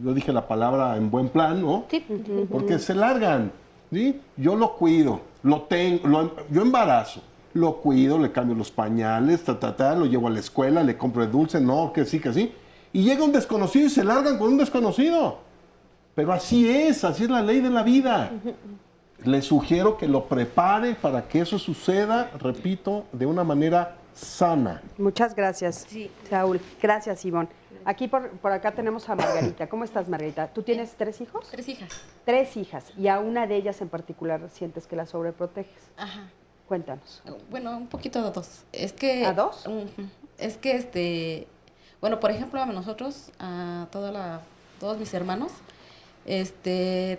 Yo dije la palabra en buen plan, ¿no? Sí. Porque se largan, ¿sí? Yo lo cuido, yo embarazo, lo cuido, le cambio los pañales, lo llevo a la escuela, le compro el dulce, no, que sí, que sí. Y llega un desconocido y se largan con un desconocido. Pero así es la ley de la vida. Le sugiero que lo prepare para que eso suceda, repito, de una manera sana. Muchas gracias, Saúl. Gracias, Ivonne. Aquí por acá tenemos a Margarita. ¿Cómo estás, Margarita? ¿Tú tienes 3 hijos? 3 hijas. 3 hijas. Y a una de ellas en particular sientes que la sobreproteges. Ajá. Cuéntanos. Bueno, un poquito de 2. Es que... ¿A 2? Es que, bueno, por ejemplo, a nosotros, a todos mis hermanos,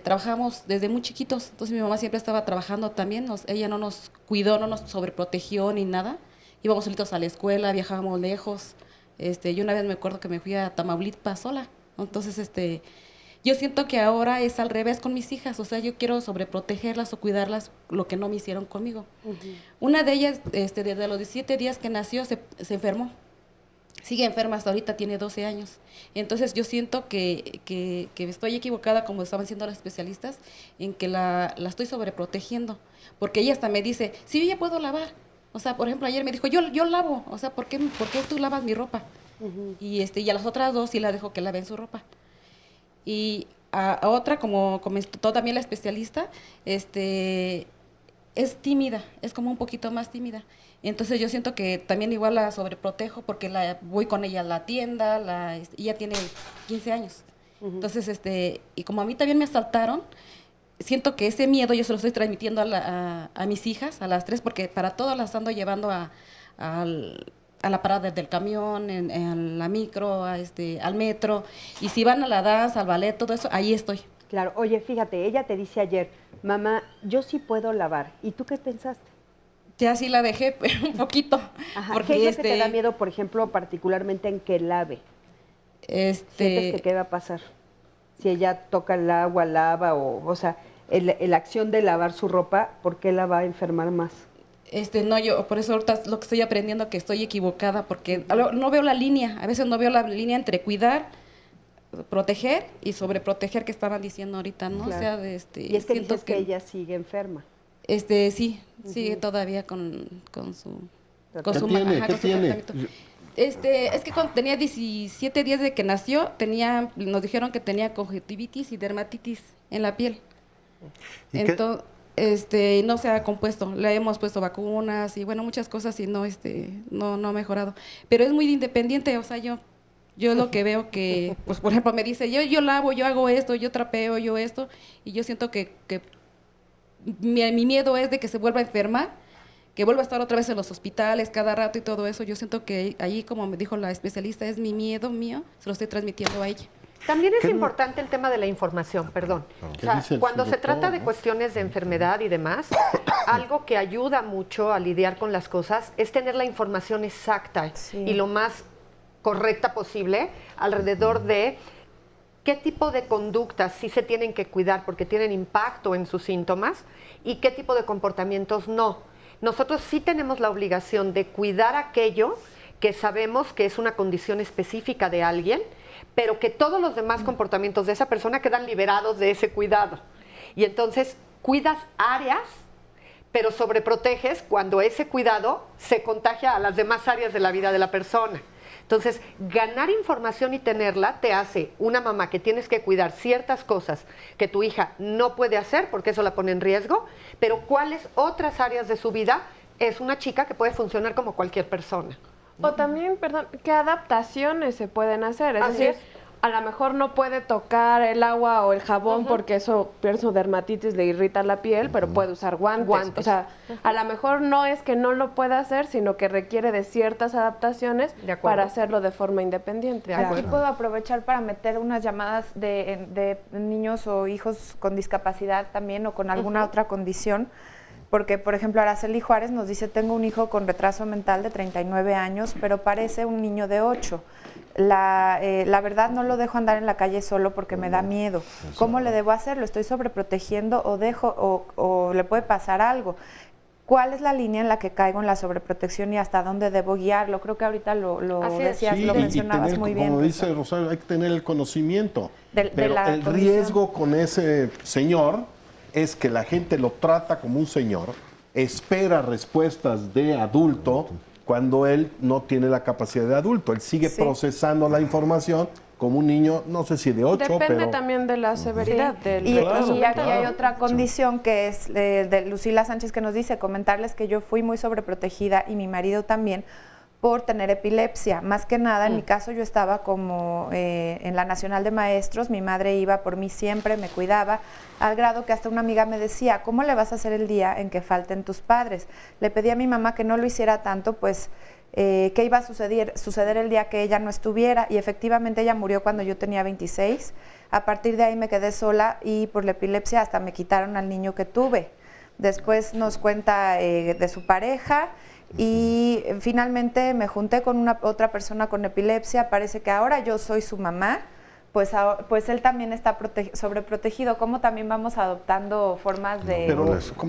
trabajamos desde muy chiquitos. Entonces mi mamá siempre estaba trabajando también. Ella no nos cuidó, no nos sobreprotegió ni nada. Íbamos solitos a la escuela, viajábamos lejos. Yo una vez me acuerdo que me fui a Tamaulipas sola. Entonces, yo siento que ahora es al revés con mis hijas. O sea, yo quiero sobreprotegerlas o cuidarlas lo que no me hicieron conmigo. Una de ellas, desde los 17 días que nació, se enfermó. Sigue enferma hasta ahorita, tiene 12 años. Entonces, yo siento que estoy equivocada, como estaban diciendo los especialistas, en que la estoy sobreprotegiendo. Porque ella hasta me dice, sí, yo ya puedo lavar. O sea, por ejemplo, ayer me dijo, yo lavo. O sea, ¿por qué tú lavas mi ropa? Y a las otras 2 sí la dejo que laven su ropa. Y a otra, como comentó también la especialista, es tímida, es como un poquito más tímida. Entonces yo siento que también igual la sobreprotejo porque voy con ella a la tienda, ella tiene 15 años. Entonces, y como a mí también me asaltaron, siento que ese miedo yo se lo estoy transmitiendo a mis hijas, a las 3, porque para todas las ando llevando a la parada del camión, en la micro, al metro, y si van a la danza, al ballet, todo eso, ahí estoy. Claro, oye, fíjate, ella te dice ayer, mamá, yo sí puedo lavar, ¿y tú qué pensaste? Ya sí la dejé un poquito. Ajá. Porque ¿Qué es lo que te da miedo, por ejemplo, particularmente en que lave? ¿Sientes que qué va a pasar? Si ella toca el agua, lava, o sea, la acción de lavar su ropa, ¿por qué la va a enfermar más? No, yo por eso ahorita lo que estoy aprendiendo que estoy equivocada, porque no veo la línea, a veces no veo la línea entre cuidar, proteger y sobreproteger que estaban diciendo ahorita, ¿no? Claro. O sea, y es que dices que ella sigue enferma. Sí, sigue todavía con su... ¿Qué tiene? ¿Qué tiene? Es que cuando tenía 17 días de que nació, nos dijeron que tenía conjuntivitis y dermatitis en la piel. Entonces, no se ha compuesto. Le hemos puesto vacunas y bueno, muchas cosas y no ha mejorado. Pero es muy independiente, o sea, yo lo que veo que, pues por ejemplo, me dice, yo lavo, yo hago esto, yo trapeo, yo esto, y yo siento que mi miedo es de que se vuelva a enfermar, que vuelva a estar otra vez en los hospitales cada rato y todo eso. Yo siento que ahí, como me dijo la especialista, es mi miedo mío, se lo estoy transmitiendo a ella. También es importante el tema de la información, perdón. O sea, cuando se trata de cuestiones de enfermedad y demás, algo que ayuda mucho a lidiar con las cosas es tener la información exacta y lo más correcta posible alrededor de qué tipo de conductas sí se tienen que cuidar porque tienen impacto en sus síntomas y qué tipo de comportamientos no. Nosotros sí tenemos la obligación de cuidar aquello que sabemos que es una condición específica de alguien, pero que todos los demás comportamientos de esa persona quedan liberados de ese cuidado. Y entonces cuidas áreas, pero sobreproteges cuando ese cuidado se contagia a las demás áreas de la vida de la persona. Entonces, ganar información y tenerla te hace una mamá que tienes que cuidar ciertas cosas que tu hija no puede hacer porque eso la pone en riesgo, pero cuáles otras áreas de su vida es una chica que puede funcionar como cualquier persona. O también, perdón, ¿qué adaptaciones se pueden hacer? Es decir, a lo mejor no puede tocar el agua o el jabón porque eso pierde su dermatitis, le irrita la piel, pero puede usar guantes. O sea, a lo mejor no es que no lo pueda hacer, sino que requiere de ciertas adaptaciones para hacerlo de forma independiente. Aquí puedo aprovechar para meter unas llamadas de niños o hijos con discapacidad también o con alguna otra condición. Porque, por ejemplo, Araceli Juárez nos dice, tengo un hijo con retraso mental de 39 años, pero parece un niño de 8. La verdad no lo dejo andar en la calle solo porque me da miedo. ¿Cómo le debo hacer? ¿Lo estoy sobreprotegiendo o le puede pasar algo? ¿Cuál es la línea en la que caigo en la sobreprotección y hasta dónde debo guiarlo? Creo que ahorita lo decías, lo mencionabas muy bien. Como dice Rosario, hay que tener el conocimiento. Pero el condición. riesgo con ese señor es que la gente lo trata como un señor, espera respuestas de adulto cuando él no tiene la capacidad de adulto. Él sigue procesando la información como un niño, no sé si de 8, Depende también de la severidad del retraso. Y aquí hay otra condición que es de Lucila Sánchez que nos dice, comentarles que yo fui muy sobreprotegida y mi marido también por tener epilepsia. Más que nada, en mi caso yo estaba como en la Nacional de Maestros, mi madre iba por mí siempre, me cuidaba, al grado que hasta una amiga me decía, ¿cómo le vas a hacer el día en que falten tus padres? Le pedí a mi mamá que no lo hiciera tanto, pues qué iba a suceder el día que ella no estuviera, y efectivamente ella murió cuando yo tenía 26. A partir de ahí me quedé sola y por la epilepsia hasta me quitaron al niño que tuve. Después nos cuenta de su pareja, y finalmente me junté con otra persona con epilepsia. Parece que ahora yo soy su mamá, pues él también está sobreprotegido. ¿Cómo también vamos adoptando formas de...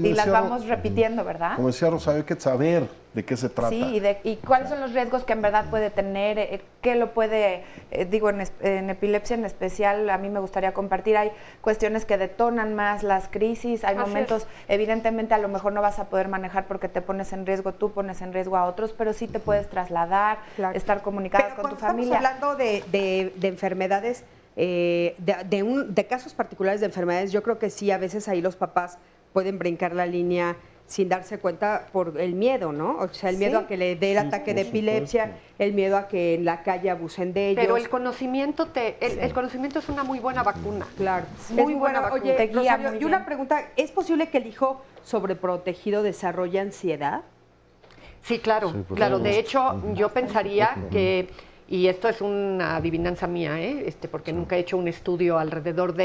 y las vamos repitiendo, ¿verdad? Como decía Rosario, hay que saber de qué se trata. Sí, y cuáles son los riesgos que en verdad puede tener, qué lo puede... en epilepsia en especial, a mí me gustaría compartir, hay cuestiones que detonan más las crisis, hay momentos, evidentemente a lo mejor no vas a poder manejar porque te pones en riesgo, tú pones en riesgo a otros, pero sí te puedes trasladar, estar comunicado con tu familia. Estamos hablando de enfermedades, de casos particulares de enfermedades. Yo creo que sí, a veces ahí los papás pueden brincar la línea sin darse cuenta por el miedo, ¿no? O sea, el miedo a que le dé el ataque de epilepsia, el miedo a que en la calle abusen de ellos. Pero el conocimiento el conocimiento es una muy buena vacuna. Claro. Muy buena vacuna. Oye, Te guía Rosario, y una pregunta, ¿es posible que el hijo sobreprotegido desarrolle ansiedad? Sí, claro, claro. De hecho, yo pensaría que, y esto es una adivinanza mía, porque nunca he hecho un estudio alrededor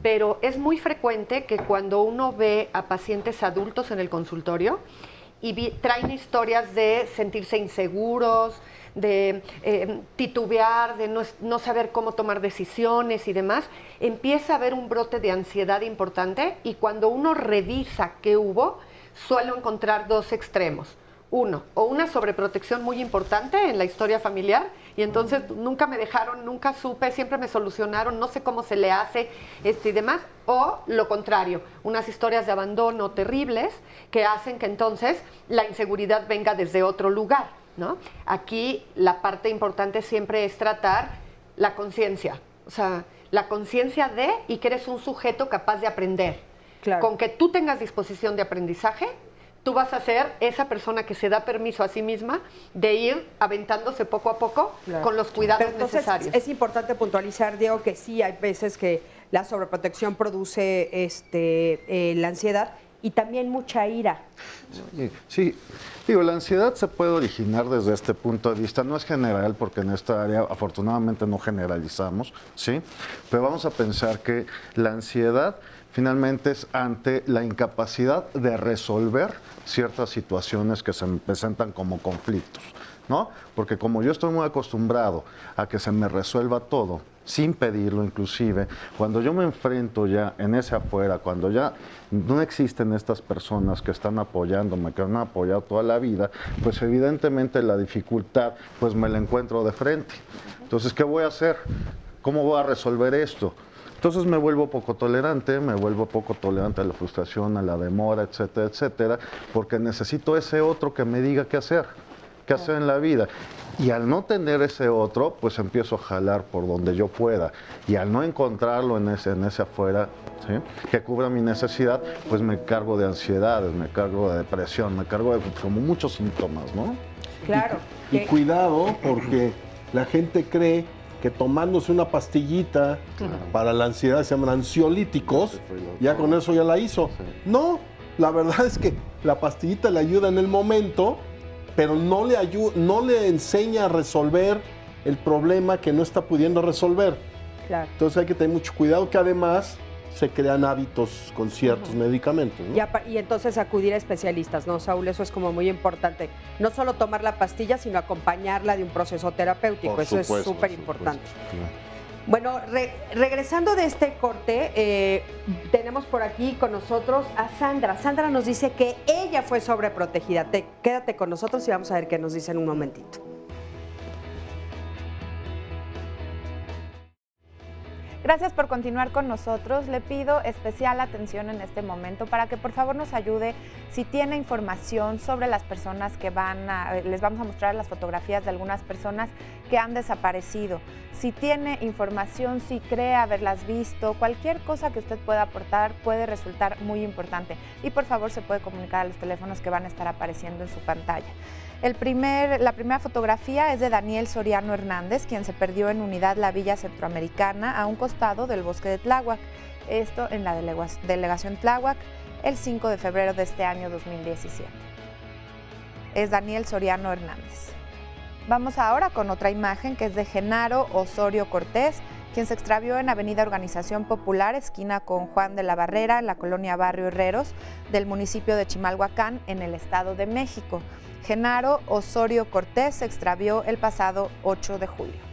pero es muy frecuente que cuando uno ve a pacientes adultos en el consultorio y traen historias de sentirse inseguros, de titubear, de no saber cómo tomar decisiones y demás, empieza a haber un brote de ansiedad importante, y cuando uno revisa qué hubo, suelo encontrar dos extremos. Uno, o una sobreprotección muy importante en la historia familiar, y entonces nunca me dejaron, nunca supe, siempre me solucionaron, no sé cómo se le hace y demás, o lo contrario, unas historias de abandono terribles que hacen que entonces la inseguridad venga desde otro lugar, ¿no? Aquí la parte importante siempre es tratar la conciencia, o sea, la conciencia de, y que eres un sujeto capaz de aprender. Claro. Con que tú tengas disposición de aprendizaje, tú vas a ser esa persona que se da permiso a sí misma de ir aventándose poco a poco con los cuidados necesarios. Es importante puntualizar, Diego, que sí hay veces que la sobreprotección produce la ansiedad y también mucha ira. Sí, digo, la ansiedad se puede originar desde este punto de vista. No es general, porque en esta área afortunadamente no generalizamos, ¿sí? Pero vamos a pensar que la ansiedad finalmente es ante la incapacidad de resolver ciertas situaciones que se presentan como conflictos, ¿no? Porque como yo estoy muy acostumbrado a que se me resuelva todo, sin pedirlo inclusive, cuando yo me enfrento ya en ese afuera, cuando ya no existen estas personas que están apoyándome, que me han apoyado toda la vida, pues evidentemente la dificultad pues me la encuentro de frente. Entonces, ¿qué voy a hacer? ¿Cómo voy a resolver esto? Entonces me vuelvo poco tolerante a la frustración, a la demora, etcétera, etcétera, porque necesito ese otro que me diga qué hacer en la vida. Y al no tener ese otro, pues empiezo a jalar por donde yo pueda. Y al no encontrarlo en ese afuera, ¿sí?, que cubra mi necesidad, pues me cargo de ansiedades, me cargo de depresión, me cargo de como muchos síntomas, ¿no? Claro. Y cuidado, porque la gente cree que tomándose una pastillita para la ansiedad, se llaman ansiolíticos, ya con eso ya la hizo. No, la verdad es que la pastillita le ayuda en el momento, pero no le enseña a resolver el problema que no está pudiendo resolver. Claro. Entonces hay que tener mucho cuidado, que además se crean hábitos con ciertos medicamentos, ¿no? Y entonces acudir a especialistas, ¿no, Saúl? Eso es como muy importante. No solo tomar la pastilla, sino acompañarla de un proceso terapéutico. Por Eso supuesto, es súper por importante. supuesto. Bueno, regresando de este corte, tenemos por aquí con nosotros a Sandra. Sandra nos dice que ella fue sobreprotegida. Quédate con nosotros y vamos a ver qué nos dice en un momentito. Gracias por continuar con nosotros. Le pido especial atención en este momento para que por favor nos ayude si tiene información sobre las personas que les vamos a mostrar las fotografías de algunas personas que han desaparecido. Si tiene información, si cree haberlas visto, cualquier cosa que usted pueda aportar puede resultar muy importante. Y por favor se puede comunicar a los teléfonos que van a estar apareciendo en su pantalla. La primera fotografía es de Daniel Soriano Hernández, quien se perdió en Unidad La Villa Centroamericana, a un costado del bosque de Tláhuac, esto en la delegación Tláhuac, el 5 de febrero de este año 2017. Es Daniel Soriano Hernández. Vamos ahora con otra imagen que es de Genaro Osorio Cortés, quien se extravió en Avenida Organización Popular, esquina con Juan de la Barrera, en la colonia Barrio Herreros, del municipio de Chimalhuacán, en el Estado de México. Genaro Osorio Cortés se extravió el pasado 8 de julio.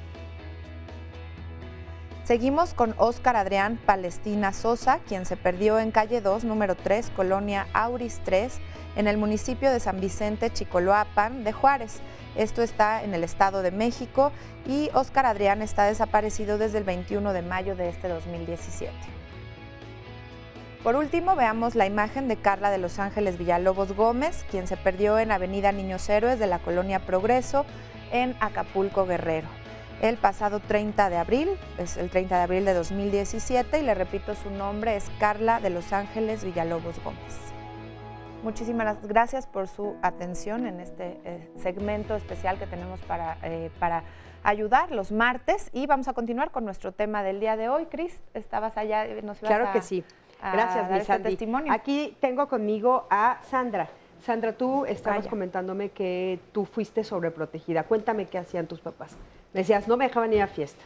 Seguimos con Óscar Adrián Palestina Sosa, quien se perdió en calle 2, número 3, colonia Auris 3, en el municipio de San Vicente Chicoloapan de Juárez. Esto está en el Estado de México y Óscar Adrián está desaparecido desde el 21 de mayo de este 2017. Por último, veamos la imagen de Carla de Los Ángeles Villalobos Gómez, quien se perdió en Avenida Niños Héroes de la colonia Progreso, en Acapulco, Guerrero. El pasado 30 de abril, es el 30 de abril de 2017, y le repito, su nombre es Carla de Los Ángeles Villalobos Gómez. Muchísimas gracias por su atención en este segmento especial que tenemos para ayudar los martes, y vamos a continuar con nuestro tema del día de hoy. Cris, estabas allá, nos ibas Claro que sí. Gracias, mi Sandy. Testimonio. Aquí tengo conmigo a Sandra. Sandra, tú estabas comentándome que tú fuiste sobreprotegida. Cuéntame qué hacían tus papás. Me decías, no me dejaban ir a fiestas.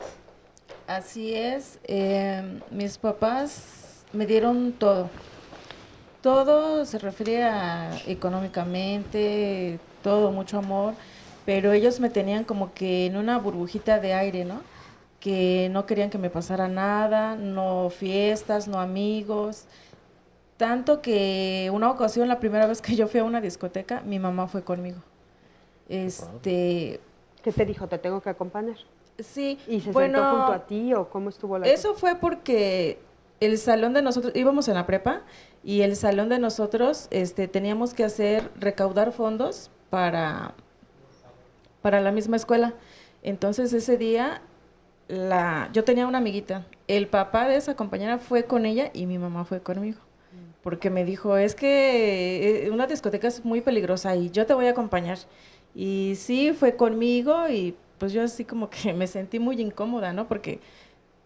Así es. Mis papás me dieron todo. Todo se refería económicamente, todo, mucho amor, pero ellos me tenían como que en una burbujita de aire, ¿no? Que no querían que me pasara nada, no fiestas, no amigos. Tanto que una ocasión, la primera vez que yo fui a una discoteca, mi mamá fue conmigo. ¿Qué te dijo? ¿Te tengo que acompañar? Sí. ¿Y se sentó junto a ti o cómo estuvo la Eso fue porque el salón de nosotros, íbamos en la prepa, y el salón de nosotros teníamos que recaudar fondos para la misma escuela. Entonces ese día yo tenía una amiguita, el papá de esa compañera fue con ella y mi mamá fue conmigo, porque me dijo, es que una discoteca es muy peligrosa y yo te voy a acompañar. Y sí, fue conmigo y pues yo así como que me sentí muy incómoda, ¿no? Porque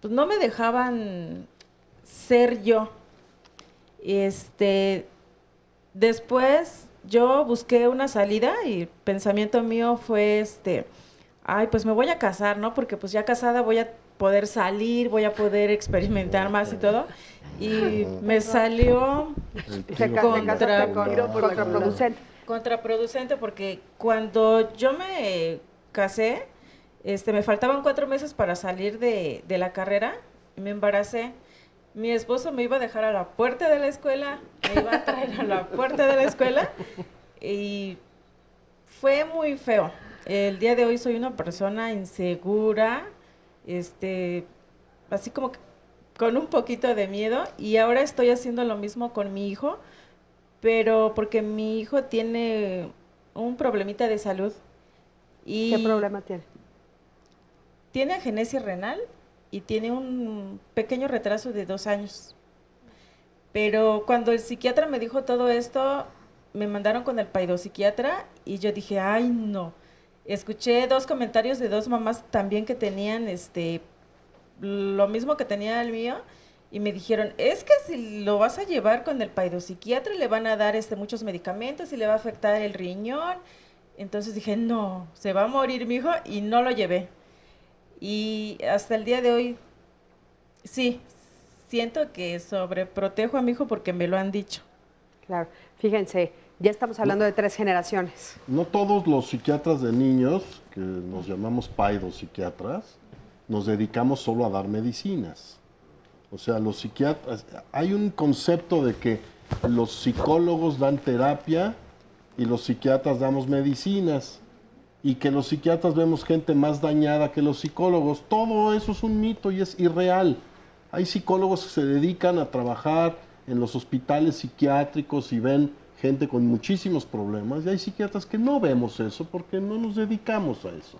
pues no me dejaban ser yo. Después yo busqué una salida y el pensamiento mío fue ay, pues me voy a casar, ¿no? Porque pues ya casada voy a poder salir, voy a poder experimentar más y todo. Y me salió contraproducente porque cuando yo me casé, me faltaban 4 meses para salir de la carrera, me embaracé. Mi esposo me iba a dejar a la puerta de la escuela, me iba a traer a la puerta de la escuela y fue muy feo. El día de hoy soy una persona insegura, así como que con un poquito de miedo, y ahora estoy haciendo lo mismo con mi hijo, pero porque mi hijo tiene un problemita de salud. ¿Qué problema tiene? Tiene agenesia renal y tiene un pequeño retraso de 2 años. Pero cuando el psiquiatra me dijo todo esto, me mandaron con el pseudopsiquiatra y yo dije, ay no, escuché 2 comentarios de 2 mamás también que tenían lo mismo que tenía el mío, y me dijeron, es que si lo vas a llevar con el paidopsiquiatra le van a dar muchos medicamentos y le va a afectar el riñón. Entonces dije, no, se va a morir mi hijo, y no lo llevé. Y hasta el día de hoy, sí, siento que sobreprotejo a mi hijo porque me lo han dicho. Claro, fíjense, ya estamos hablando de 3 generaciones. No todos los psiquiatras de niños, que nos llamamos paidopsiquiatras, nos dedicamos solo a dar medicinas. O sea, los psiquiatras, hay un concepto de que los psicólogos dan terapia y los psiquiatras damos medicinas, y que los psiquiatras vemos gente más dañada que los psicólogos. Todo eso es un mito y es irreal. Hay psicólogos que se dedican a trabajar en los hospitales psiquiátricos y ven gente con muchísimos problemas, y hay psiquiatras que no vemos eso porque no nos dedicamos a eso.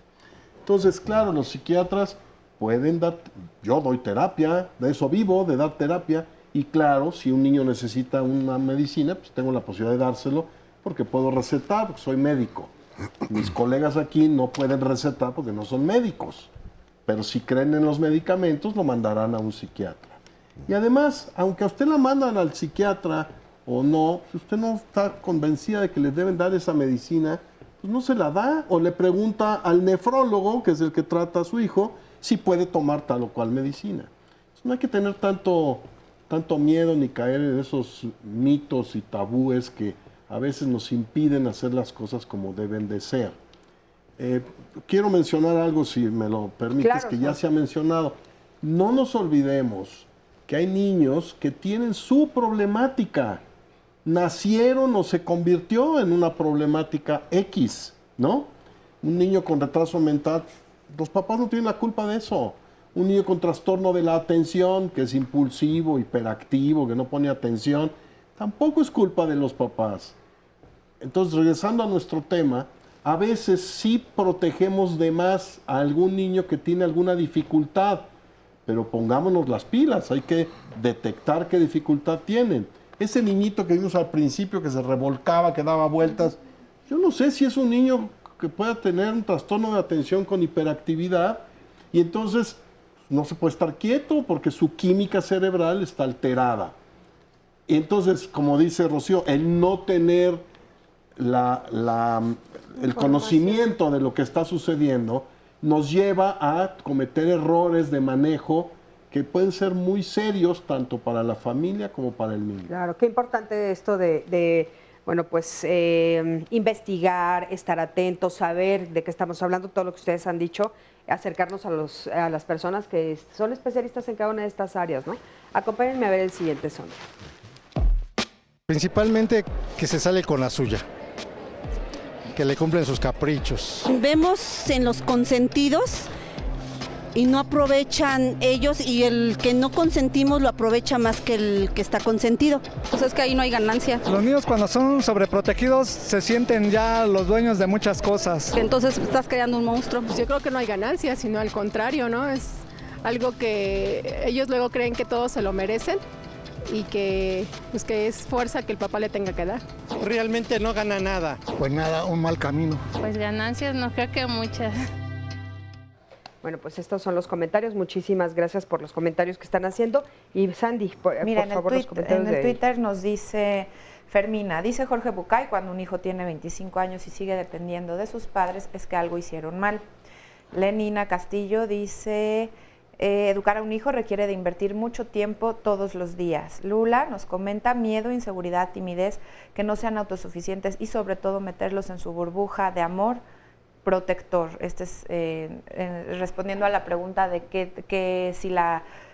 Entonces, claro, los psiquiatras pueden dar, yo doy terapia, de eso vivo, de dar terapia, y claro, si un niño necesita una medicina, pues tengo la posibilidad de dárselo porque puedo recetar, porque soy médico. Mis colegas aquí no pueden recetar porque no son médicos, pero si creen en los medicamentos, lo mandarán a un psiquiatra. Y además, aunque a usted la mandan al psiquiatra o no, si usted no está convencida de que le deben dar esa medicina, pues no se la da, o le pregunta al nefrólogo, que es el que trata a su hijo, si puede tomar tal o cual medicina. Entonces, no hay que tener tanto miedo ni caer en esos mitos y tabúes que a veces nos impiden hacer las cosas como deben de ser. Quiero mencionar algo, si me lo permites, claro, que ya se ha mencionado. No nos olvidemos que hay niños que tienen su problemática. Nacieron o se convirtió en una problemática X, ¿no? Un niño con retraso mental, los papás no tienen la culpa de eso. Un niño con trastorno de la atención, que es impulsivo, hiperactivo, que no pone atención, tampoco es culpa de los papás. Entonces, regresando a nuestro tema, a veces sí protegemos de más a algún niño que tiene alguna dificultad, pero pongámonos las pilas, hay que detectar qué dificultad tienen. Ese niñito que vimos al principio que se revolcaba, que daba vueltas, yo no sé si es un niño que pueda tener un trastorno de atención con hiperactividad, y entonces no se puede estar quieto porque su química cerebral está alterada. Y entonces, como dice Rocío, el no tener el conocimiento de lo que está sucediendo nos lleva a cometer errores de manejo que pueden ser muy serios tanto para la familia como para el niño. Claro, qué importante esto de investigar, estar atentos, saber de qué estamos hablando, todo lo que ustedes han dicho, acercarnos a las personas que son especialistas en cada una de estas áreas, ¿no? Acompáñenme a ver el siguiente sonido. Principalmente que se sale con la suya, que le cumplen sus caprichos. Vemos en los consentidos y no aprovechan ellos, y el que no consentimos lo aprovecha más que el que está consentido. Pues es que ahí no hay ganancia. Los niños cuando son sobreprotegidos se sienten ya los dueños de muchas cosas. Entonces estás creando un monstruo. Pues yo creo que no hay ganancia, sino al contrario, ¿no? Es algo que ellos luego creen que todos se lo merecen y que es fuerza que el papá le tenga que dar. Realmente no gana nada. Pues nada, un mal camino. Pues ganancias no creo que muchas. Bueno, pues estos son los comentarios. Muchísimas gracias por los comentarios que están haciendo. Y Sandy, por favor, los comentarios. En el Twitter nos dice Fermina, dice Jorge Bucay, cuando un hijo tiene 25 años y sigue dependiendo de sus padres es que algo hicieron mal. Lenina Castillo dice, educar a un hijo requiere de invertir mucho tiempo todos los días. Lula nos comenta miedo, inseguridad, timidez, que no sean autosuficientes y sobre todo meterlos en su burbuja de amor protector. Este es respondiendo a la pregunta de que si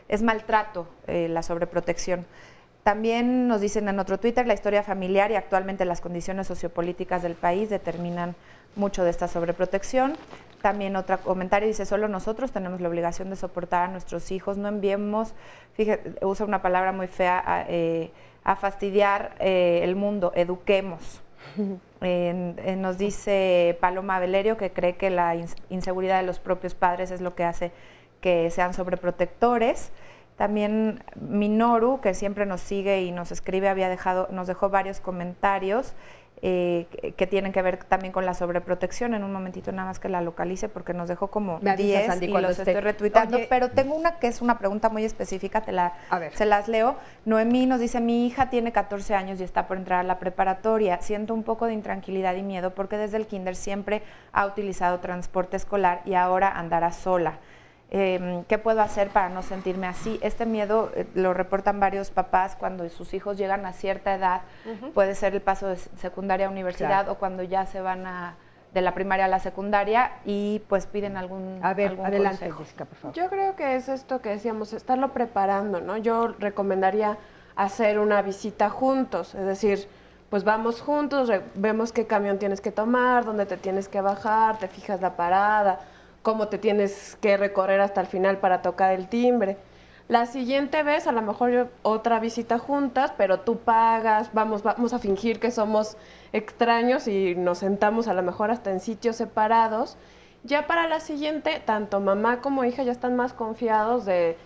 es maltrato la sobreprotección. También nos dicen en otro Twitter, la historia familiar y actualmente las condiciones sociopolíticas del país determinan mucho de esta sobreprotección. También otro comentario dice, solo nosotros tenemos la obligación de soportar a nuestros hijos, no enviemos, fíjate, usa una palabra muy fea, a fastidiar el mundo, eduquemos. Nos dice Paloma Valerio que cree que la inseguridad de los propios padres es lo que hace que sean sobreprotectores. También Minoru, que siempre nos sigue y nos escribe, nos dejó varios comentarios. que tienen que ver también con la sobreprotección. En un momentito nada más que la localice porque nos dejó como Me avisas, 10 Sandy, y cuando los esté. estoy retuitando, Oye, pero tengo una que es una pregunta muy específica, se las leo. Noemí nos dice, mi hija tiene 14 años y está por entrar a la preparatoria. Siento un poco de intranquilidad y miedo porque desde el kinder siempre ha utilizado transporte escolar y ahora andará sola. ¿Qué puedo hacer para no sentirme así? Este miedo lo reportan varios papás cuando sus hijos llegan a cierta edad, puede ser el paso de secundaria a universidad o cuando ya se van de la primaria a la secundaria y pues piden algún adelante, consejo. Jessica, por favor. Yo creo que es esto que decíamos, estarlo preparando, ¿no? Yo recomendaría hacer una visita juntos, es decir, pues vamos juntos, vemos qué camión tienes que tomar, dónde te tienes que bajar, te fijas la parada, cómo te tienes que recorrer hasta el final para tocar el timbre. La siguiente vez, a lo mejor otra visita juntas, pero tú pagas, vamos a fingir que somos extraños y nos sentamos a lo mejor hasta en sitios separados. Ya para la siguiente, tanto mamá como hija ya están más confiados de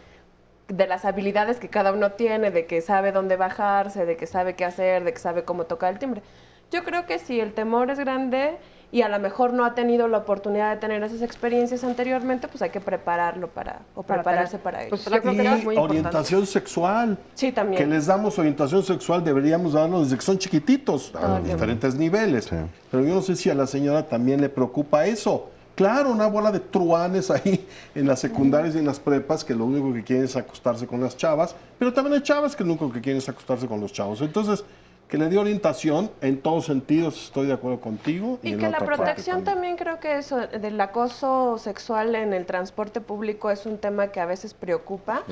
las habilidades que cada uno tiene, de que sabe dónde bajarse, de que sabe qué hacer, de que sabe cómo tocar el timbre. Yo creo que si el temor es grande y a lo mejor no ha tenido la oportunidad de tener esas experiencias anteriormente, pues hay que prepararlo prepararse para ello. Pues Yo creo que eso es muy orientación importante. sexual. Sí, también. Que les damos orientación sexual, deberíamos darlo desde que son chiquititos, a diferentes niveles. Pero yo no sé si a la señora también le preocupa eso. Claro, una bola de truanes ahí en las secundarias y en las prepas que lo único que quieren es acostarse con las chavas, pero también hay chavas que lo único que quieren es acostarse con los chavos. Entonces, que le dé orientación en todos sentidos, estoy de acuerdo contigo. Y en que otra la parte protección también creo que eso del acoso sexual en el transporte público es un tema que a veces preocupa,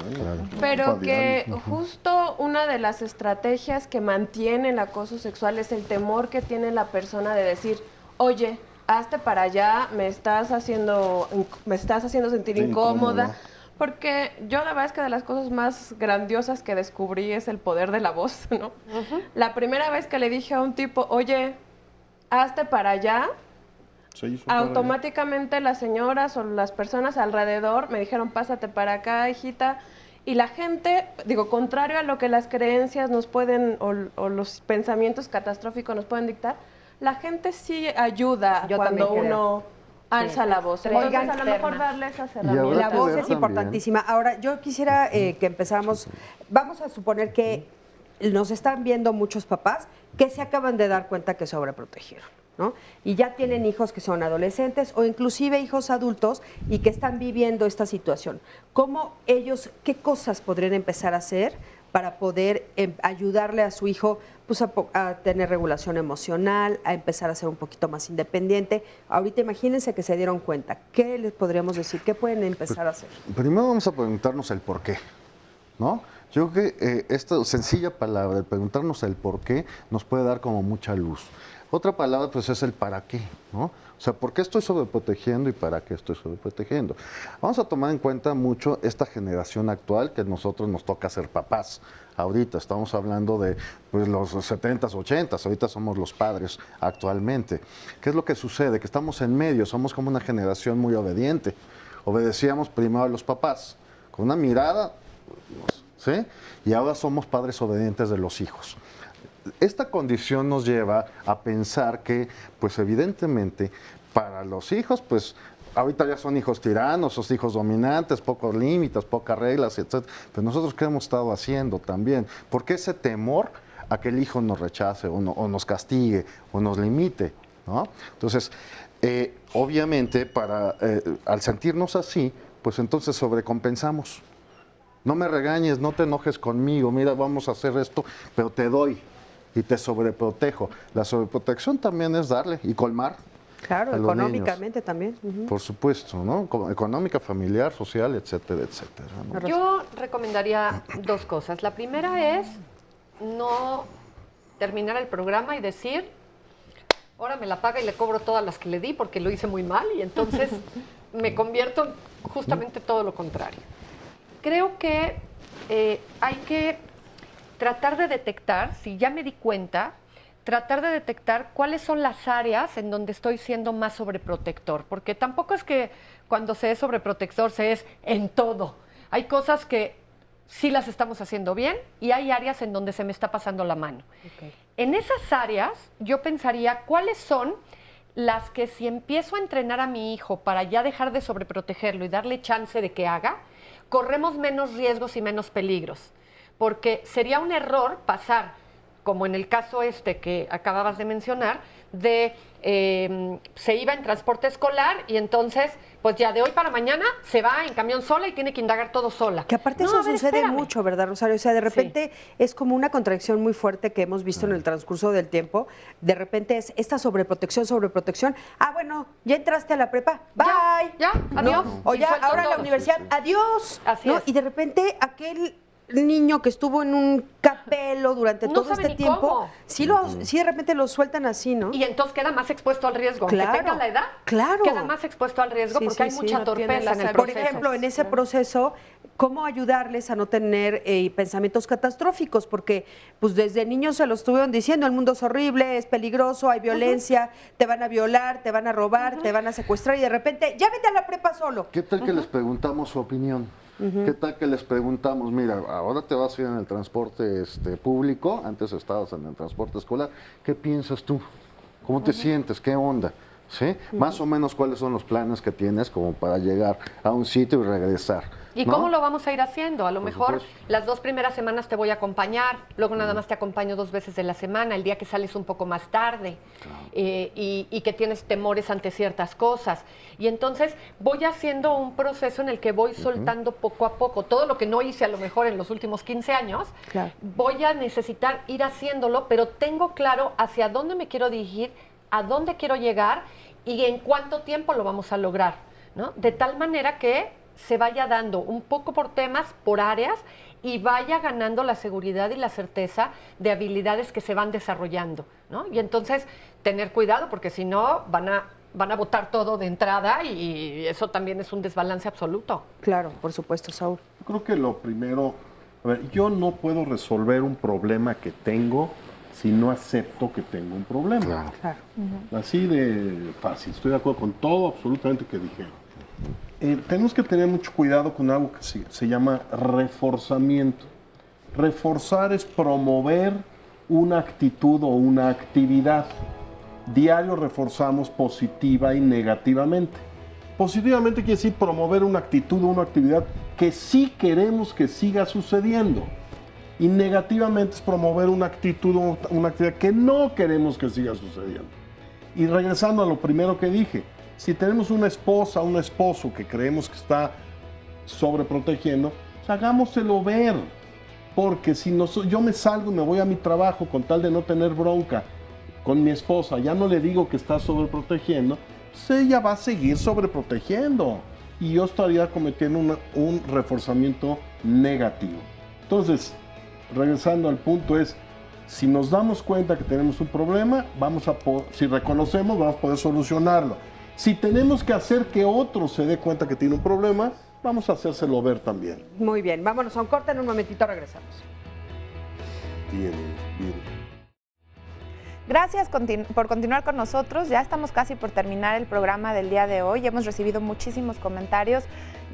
pero que justo una de las estrategias que mantiene el acoso sexual es el temor que tiene la persona de decir, oye, hazte para allá, me estás haciendo sentir incómoda. Porque yo la verdad es que de las cosas más grandiosas que descubrí es el poder de la voz, ¿no? La primera vez que le dije a un tipo, oye, hazte para allá, automáticamente las señoras o las personas alrededor me dijeron, pásate para acá, hijita. Y la gente, contrario a lo que las creencias nos pueden, o los pensamientos catastróficos nos pueden dictar, la gente sí ayuda cuando uno alza la voz. Entonces, a lo mejor darle esas herramientas. La voz es importantísima. Ahora, yo quisiera que empezáramos, vamos a suponer que nos están viendo muchos papás que se acaban de dar cuenta que sobreprotegieron, ¿no? Y ya tienen hijos que son adolescentes o inclusive hijos adultos y que están viviendo esta situación. ¿Cómo ellos, qué cosas podrían empezar a hacer para poder ayudarle a su hijo pues, a tener regulación emocional, a empezar a ser un poquito más independiente? Ahorita imagínense que se dieron cuenta. ¿Qué les podríamos decir? ¿Qué pueden empezar a hacer? Primero vamos a preguntarnos el por qué, ¿no? Yo creo que esta sencilla palabra, el preguntarnos el por qué, nos puede dar como mucha luz. Otra palabra, pues, es el para qué, ¿no? O sea, ¿por qué estoy sobreprotegiendo y para qué estoy sobreprotegiendo? Vamos a tomar en cuenta mucho esta generación actual que nosotros nos toca ser papás. Ahorita estamos hablando de pues, los 70s, 80s, ahorita somos los padres actualmente. ¿Qué es lo que sucede? Que estamos en medio, somos como una generación muy obediente. Obedecíamos primero a los papás, con una mirada, ¿sí? Y ahora somos padres obedientes de los hijos. Esta condición nos lleva a pensar que, pues evidentemente, para los hijos, pues ahorita ya son hijos tiranos, son hijos dominantes, pocos límites, pocas reglas, etc. Pero nosotros, ¿qué hemos estado haciendo también? ¿Por qué ese temor a que el hijo nos rechace o nos castigue o nos limite, ¿no? Entonces, obviamente, al sentirnos así, pues entonces sobrecompensamos. No me regañes, no te enojes conmigo, mira, vamos a hacer esto, pero te doy y te sobreprotejo. La sobreprotección también es darle y colmar. Claro, económicamente también. Por supuesto, ¿no? Económica, familiar, social, etcétera, etcétera, ¿no? Yo recomendaría dos cosas. La primera es no terminar el programa y decir, ahora me la paga y le cobro todas las que le di porque lo hice muy mal y entonces me convierto en justamente todo lo contrario. Creo que hay que tratar de detectar, si ya me di cuenta, tratar de detectar cuáles son las áreas en donde estoy siendo más sobreprotector, porque tampoco es que cuando se es sobreprotector se es en todo. Hay cosas que sí las estamos haciendo bien y hay áreas en donde se me está pasando la mano. En esas áreas yo pensaría cuáles son las que si empiezo a entrenar a mi hijo para ya dejar de sobreprotegerlo y darle chance de que haga, corremos menos riesgos y menos peligros. Porque sería un error pasar, como en el caso que acababas de mencionar, se iba en transporte escolar y entonces, pues ya de hoy para mañana se va en camión sola y tiene que indagar todo sola. Que aparte eso sucede mucho, ¿verdad, Rosario? O sea, de repente es como una contradicción muy fuerte que hemos visto en el transcurso del tiempo. De repente es esta sobreprotección. Ah, bueno, ya entraste a la prepa, bye. Ya, adiós. O ya, ahora a la universidad, adiós. Así es. Y de repente aquel niño que estuvo en un capelo durante No todo sabe este ni tiempo, cómo. sí de repente lo sueltan así, ¿no? Y entonces queda más expuesto al riesgo. Claro, Aunque tenga la edad, claro. queda más expuesto al riesgo porque hay mucha torpeza en el proceso. Por ejemplo, en ese proceso, ¿cómo ayudarles a no tener pensamientos catastróficos? Porque pues desde niños se lo estuvieron diciendo, el mundo es horrible, es peligroso, hay violencia, te van a violar, te van a robar, te van a secuestrar y de repente, ya vete a la prepa solo. ¿Qué tal que les preguntamos su opinión? ¿Qué tal que les preguntamos, mira, ahora te vas a ir en el transporte público, antes estabas en el transporte escolar, ¿qué piensas tú? ¿Cómo te sientes? ¿Qué onda? ¿Sí? Más o menos cuáles son los planes que tienes como para llegar a un sitio y regresar. ¿Y ¿no? cómo lo vamos a ir haciendo? A lo mejor supuesto. las 2 primeras semanas te voy a acompañar, luego nada más te acompaño 2 veces de la semana, el día que sales un poco más tarde y que tienes temores ante ciertas cosas. Y entonces voy haciendo un proceso en el que voy soltando poco a poco. Todo lo que no hice a lo mejor en los últimos 15 años, voy a necesitar ir haciéndolo, pero tengo claro hacia dónde me quiero dirigir, a dónde quiero llegar y en cuánto tiempo lo vamos a lograr, ¿no? De tal manera que se vaya dando un poco por temas, por áreas, y vaya ganando la seguridad y la certeza de habilidades que se van desarrollando, ¿no? Y entonces tener cuidado, porque si no van a botar todo de entrada y eso también es un desbalance absoluto. Claro, por supuesto, Saúl. Yo creo que lo primero, a ver, yo no puedo resolver un problema que tengo si no acepto que tengo un problema. Claro. Así de fácil, estoy de acuerdo con todo absolutamente que dijeron. Tenemos que tener mucho cuidado con algo que se llama reforzamiento. Reforzar es promover una actitud o una actividad. Diario reforzamos positiva y negativamente. Positivamente quiere decir promover una actitud o una actividad que sí queremos que siga sucediendo. Y negativamente es promover una actitud o una actividad que no queremos que siga sucediendo. Y regresando a lo primero que dije, si tenemos una esposa o un esposo que creemos que está sobreprotegiendo, pues hagámoselo ver. Porque si yo me salgo y me voy a mi trabajo con tal de no tener bronca con mi esposa, ya no le digo que está sobreprotegiendo, pues ella va a seguir sobreprotegiendo. Y yo estaría cometiendo un reforzamiento negativo. Entonces, regresando al punto es, si nos damos cuenta que tenemos un problema, si reconocemos, vamos a poder solucionarlo. Si tenemos que hacer que otro se dé cuenta que tiene un problema, vamos a hacérselo ver también. Muy bien, vámonos a un corte, en un momentito regresamos. Bien. Gracias por continuar con nosotros. Ya estamos casi por terminar el programa del día de hoy. Hemos recibido muchísimos comentarios.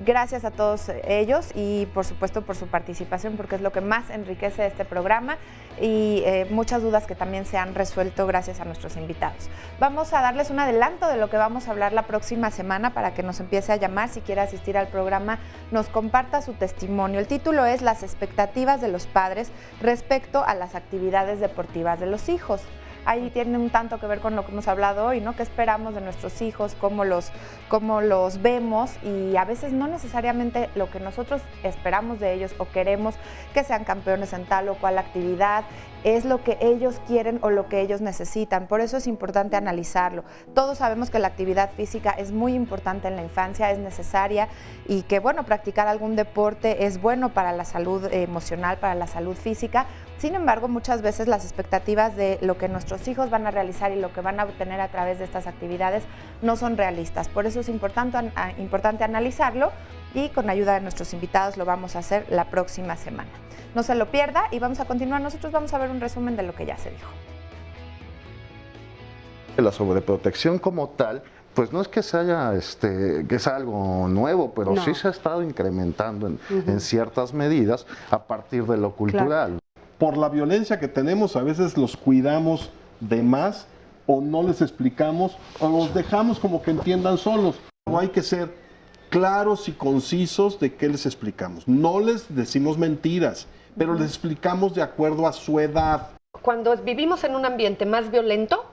Gracias a todos ellos y por supuesto por su participación, porque es lo que más enriquece este programa y muchas dudas que también se han resuelto gracias a nuestros invitados. Vamos a darles un adelanto de lo que vamos a hablar la próxima semana para que nos empiece a llamar. Si quiere asistir al programa, nos comparta su testimonio. El título es Las expectativas de los padres respecto a las actividades deportivas de los hijos. Ahí tiene un tanto que ver con lo que hemos hablado hoy, ¿no? ¿Qué esperamos de nuestros hijos? ¿Cómo los vemos? Y a veces no necesariamente lo que nosotros esperamos de ellos o queremos que sean campeones en tal o cual actividad es lo que ellos quieren o lo que ellos necesitan. Por eso es importante analizarlo. Todos sabemos que la actividad física es muy importante en la infancia, es necesaria y que, bueno, practicar algún deporte es bueno para la salud emocional, para la salud física. Sin embargo, muchas veces las expectativas de lo que nuestros hijos van a realizar y lo que van a obtener a través de estas actividades no son realistas. Por eso es importante analizarlo y con ayuda de nuestros invitados lo vamos a hacer la próxima semana. No se lo pierda y vamos a continuar. Nosotros vamos a ver un resumen de lo que ya se dijo. La sobreprotección como tal pues no es que que sea algo nuevo, pero No. sí se ha estado incrementando en ciertas medidas a partir de lo cultural. Por la violencia que tenemos, a veces los cuidamos de más o no les explicamos o los dejamos como que entiendan solos. No hay que ser claros y concisos de qué les explicamos. No les decimos mentiras, pero les explicamos de acuerdo a su edad. Cuando vivimos en un ambiente más violento,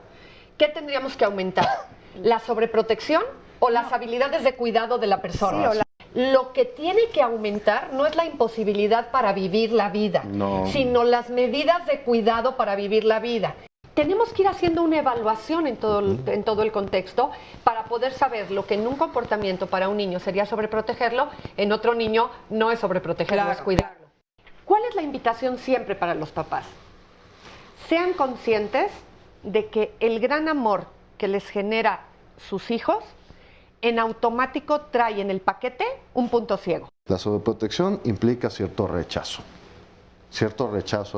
¿qué tendríamos que aumentar? ¿La sobreprotección o las habilidades de cuidado de la persona? Sí, Lo que tiene que aumentar no es la imposibilidad para vivir la vida, sino las medidas de cuidado para vivir la vida. Tenemos que ir haciendo una evaluación en todo el contexto para poder saber lo que en un comportamiento para un niño sería sobreprotegerlo, en otro niño no es sobreprotegerlo, es cuidarlo. ¿Cuál es la invitación siempre para los papás? Sean conscientes de que el gran amor que les genera sus hijos en automático trae en el paquete un punto ciego. La sobreprotección implica cierto rechazo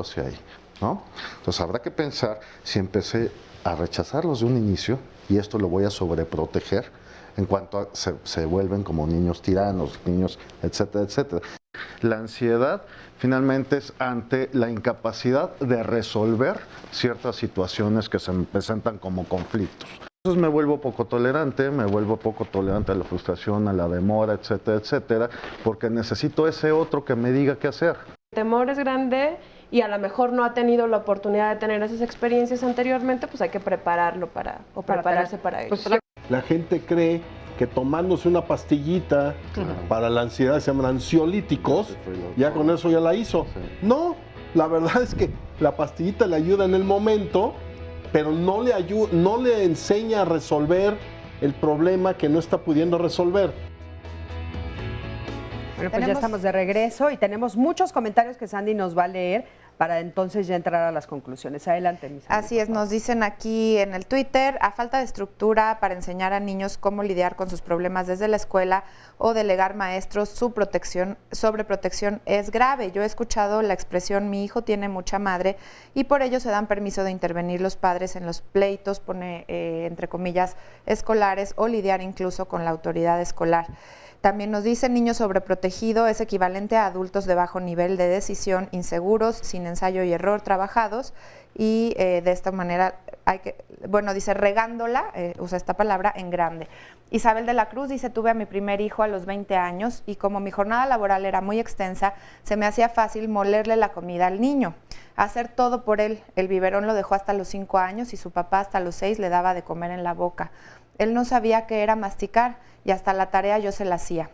hacia ahí, ¿no? Entonces habrá que pensar si empecé a rechazarlos de un inicio y esto lo voy a sobreproteger en cuanto a se vuelven como niños tiranos, niños, etcétera, etcétera. La ansiedad finalmente es ante la incapacidad de resolver ciertas situaciones que se me presentan como conflictos. Entonces me vuelvo poco tolerante a la frustración, a la demora, etcétera, etcétera, porque necesito ese otro que me diga qué hacer. El temor es grande y a lo mejor no ha tenido la oportunidad de tener esas experiencias anteriormente, pues hay que prepararse para ello. La gente cree que tomándose una pastillita para la ansiedad, se llaman ansiolíticos, ya con eso ya la hizo. No, la verdad es que la pastillita le ayuda en el momento, pero no le enseña a resolver el problema que no está pudiendo resolver. Bueno, pues ya estamos de regreso y tenemos muchos comentarios que Sandy nos va a leer para entonces ya entrar a las conclusiones. Adelante, mis amigos. Así es, nos dicen aquí en el Twitter, a falta de estructura para enseñar a niños cómo lidiar con sus problemas desde la escuela o delegar maestros, su sobreprotección es grave. Yo he escuchado la expresión, mi hijo tiene mucha madre, y por ello se dan permiso de intervenir los padres en los pleitos, pone entre comillas, escolares, o lidiar incluso con la autoridad escolar. También nos dice, niño sobreprotegido es equivalente a adultos de bajo nivel de decisión, inseguros, sin ensayo y error, trabajados, y de esta manera dice regándola, usa esta palabra, en grande. Isabel de la Cruz dice, tuve a mi primer hijo a los 20 años y como mi jornada laboral era muy extensa, se me hacía fácil molerle la comida al niño, hacer todo por él. El biberón lo dejó hasta los 5 años y su papá hasta los 6 le daba de comer en la boca. Él no sabía qué era masticar y hasta la tarea yo se la hacía.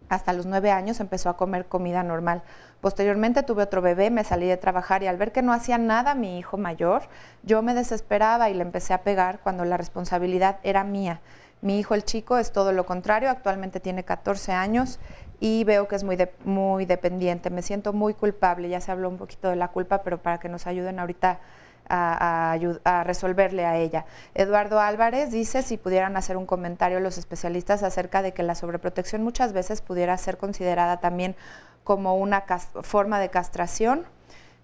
Hasta los 9 años empezó a comer comida normal. Posteriormente tuve otro bebé, me salí de trabajar y al ver que no hacía nada mi hijo mayor, yo me desesperaba y le empecé a pegar cuando la responsabilidad era mía. Mi hijo, el chico, es todo lo contrario, actualmente tiene 14 años y veo que es muy dependiente. Me siento muy culpable, ya se habló un poquito de la culpa, pero para que nos ayuden ahorita a resolverle a ella. Eduardo Álvarez dice si pudieran hacer un comentario los especialistas acerca de que la sobreprotección muchas veces pudiera ser considerada también como una forma de castración.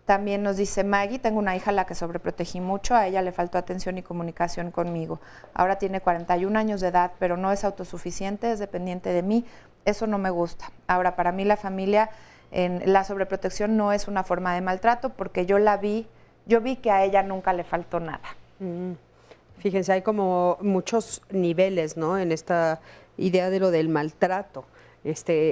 También nos dice Maggie, tengo una hija a la que sobreprotegí mucho, a ella le faltó atención y comunicación conmigo. Ahora tiene 41 años de edad, pero no es autosuficiente, es dependiente de mí. Eso no me gusta. Ahora, para mí la familia, la sobreprotección no es una forma de maltrato porque yo vi que a ella nunca le faltó nada. Fíjense, hay como muchos niveles, ¿no? En esta idea de lo del maltrato.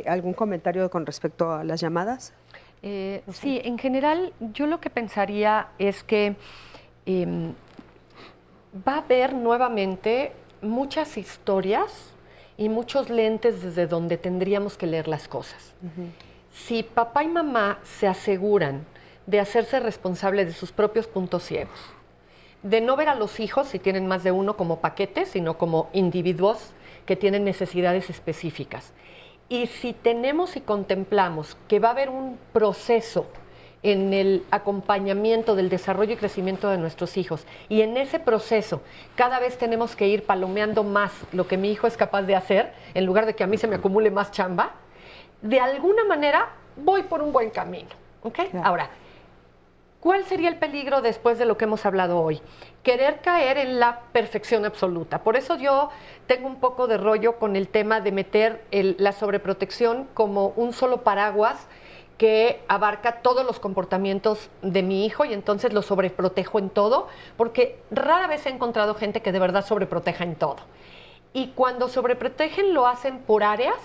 ¿Algún comentario con respecto a las llamadas? Sí, en general yo lo que pensaría es que va a haber nuevamente muchas historias y muchos lentes desde donde tendríamos que leer las cosas. Si papá y mamá se aseguran de hacerse responsable de sus propios puntos ciegos, de no ver a los hijos, si tienen más de uno, como paquetes, sino como individuos que tienen necesidades específicas. Y si tenemos y contemplamos que va a haber un proceso en el acompañamiento del desarrollo y crecimiento de nuestros hijos, y en ese proceso cada vez tenemos que ir palomeando más lo que mi hijo es capaz de hacer, en lugar de que a mí se me acumule más chamba, de alguna manera voy por un buen camino. ¿Okay? Claro. Ahora, ¿Cuál sería el peligro después de lo que hemos hablado hoy? Querer caer en la perfección absoluta. Por eso yo tengo un poco de rollo con el tema de meter la sobreprotección como un solo paraguas que abarca todos los comportamientos de mi hijo y entonces lo sobreprotejo en todo, porque rara vez he encontrado gente que de verdad sobreproteja en todo. Y cuando sobreprotegen lo hacen por áreas.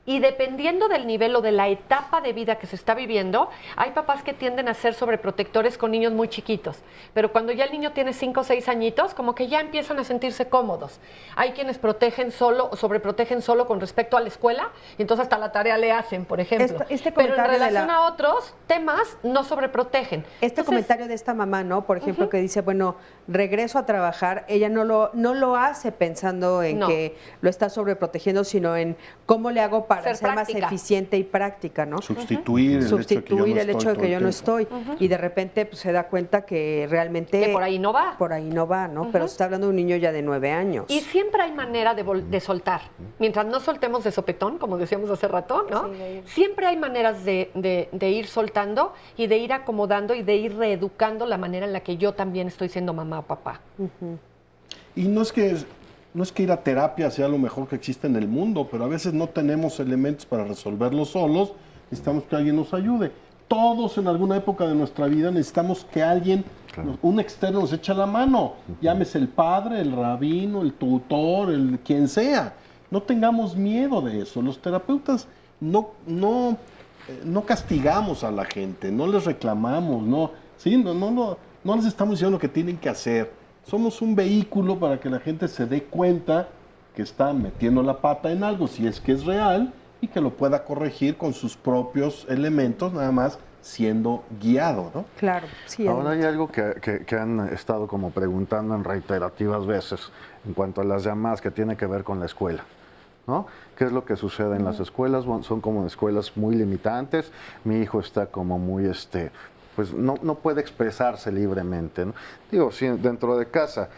Y dependiendo del nivel o de la etapa de vida que se está viviendo, hay papás que tienden a ser sobreprotectores con niños muy chiquitos. Pero cuando ya el niño tiene 5 o 6 añitos, como que ya empiezan a sentirse cómodos. Hay quienes protegen solo o sobreprotegen solo con respecto a la escuela y entonces hasta la tarea le hacen, por ejemplo. Pero en relación a otros temas, no sobreprotegen. Comentario de esta mamá, ¿no? Por ejemplo, que dice, bueno, regreso a trabajar, ella no lo hace pensando en que lo está sobreprotegiendo, sino en cómo le hago para ser más eficiente y práctica, ¿no? Sustituir el hecho de que yo no estoy. Y de repente pues, se da cuenta que realmente... Que por ahí no va. Por ahí no va, ¿no? Pero se está hablando de un niño ya de 9 años. Y siempre hay manera de soltar. Mientras no soltemos de sopetón, como decíamos hace rato, ¿no? Sí, siempre hay maneras de ir soltando y de ir acomodando y de ir reeducando la manera en la que yo también estoy siendo mamá o papá. Y no es que ir a terapia sea lo mejor que existe en el mundo, pero a veces no tenemos elementos para resolverlo solos, necesitamos que alguien nos ayude. Todos en alguna época de nuestra vida necesitamos que alguien, un externo, nos eche la mano. Llámese el padre, el rabino, el tutor, quien sea. No tengamos miedo de eso. Los terapeutas no castigamos a la gente, no les reclamamos, no les estamos diciendo lo que tienen que hacer. Somos un vehículo para que la gente se dé cuenta que está metiendo la pata en algo, si es que es real, y que lo pueda corregir con sus propios elementos, nada más siendo guiado, ¿no? Claro, sí. Ahora hay algo que han estado como preguntando en reiterativas veces en cuanto a las llamadas que tiene que ver con la escuela, ¿no? ¿Qué es lo que sucede en las escuelas? Son como escuelas muy limitantes, mi hijo está como muy pues no puede expresarse libremente, ¿no? Digo, si dentro de casa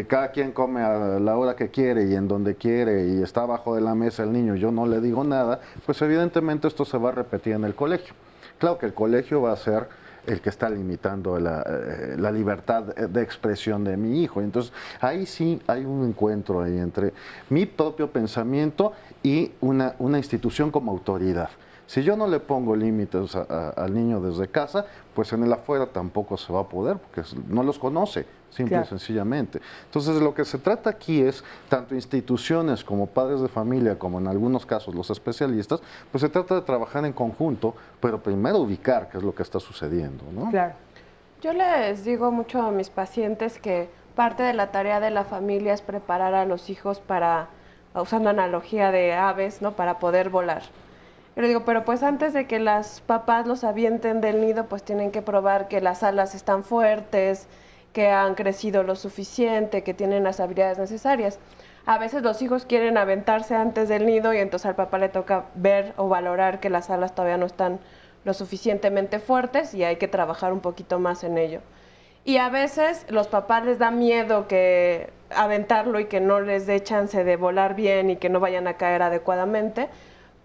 cada quien come a la hora que quiere y en donde quiere y está abajo de la mesa el niño, yo no le digo nada, pues evidentemente esto se va a repetir en el colegio. Claro que el colegio va a ser el que está limitando la libertad de expresión de mi hijo. Entonces, ahí sí hay un encuentro ahí entre mi propio pensamiento y una institución como autoridad. Si yo no le pongo límites al niño desde casa, pues en el afuera tampoco se va a poder, porque no los conoce, simple y sencillamente. Entonces, lo que se trata aquí es, tanto instituciones como padres de familia, como en algunos casos los especialistas, pues se trata de trabajar en conjunto, pero primero ubicar qué es lo que está sucediendo, ¿no? Claro. Yo les digo mucho a mis pacientes que parte de la tarea de la familia es preparar a los hijos para, usando analogía de aves, ¿no? Para poder volar. Yo digo, pero pues antes de que las papás los avienten del nido, pues tienen que probar que las alas están fuertes, que han crecido lo suficiente, que tienen las habilidades necesarias. A veces los hijos quieren aventarse antes del nido y entonces al papá le toca ver o valorar que las alas todavía no están lo suficientemente fuertes y hay que trabajar un poquito más en ello. Y a veces los papás les da miedo que aventarlo y que no les dé chance de volar bien y que no vayan a caer adecuadamente,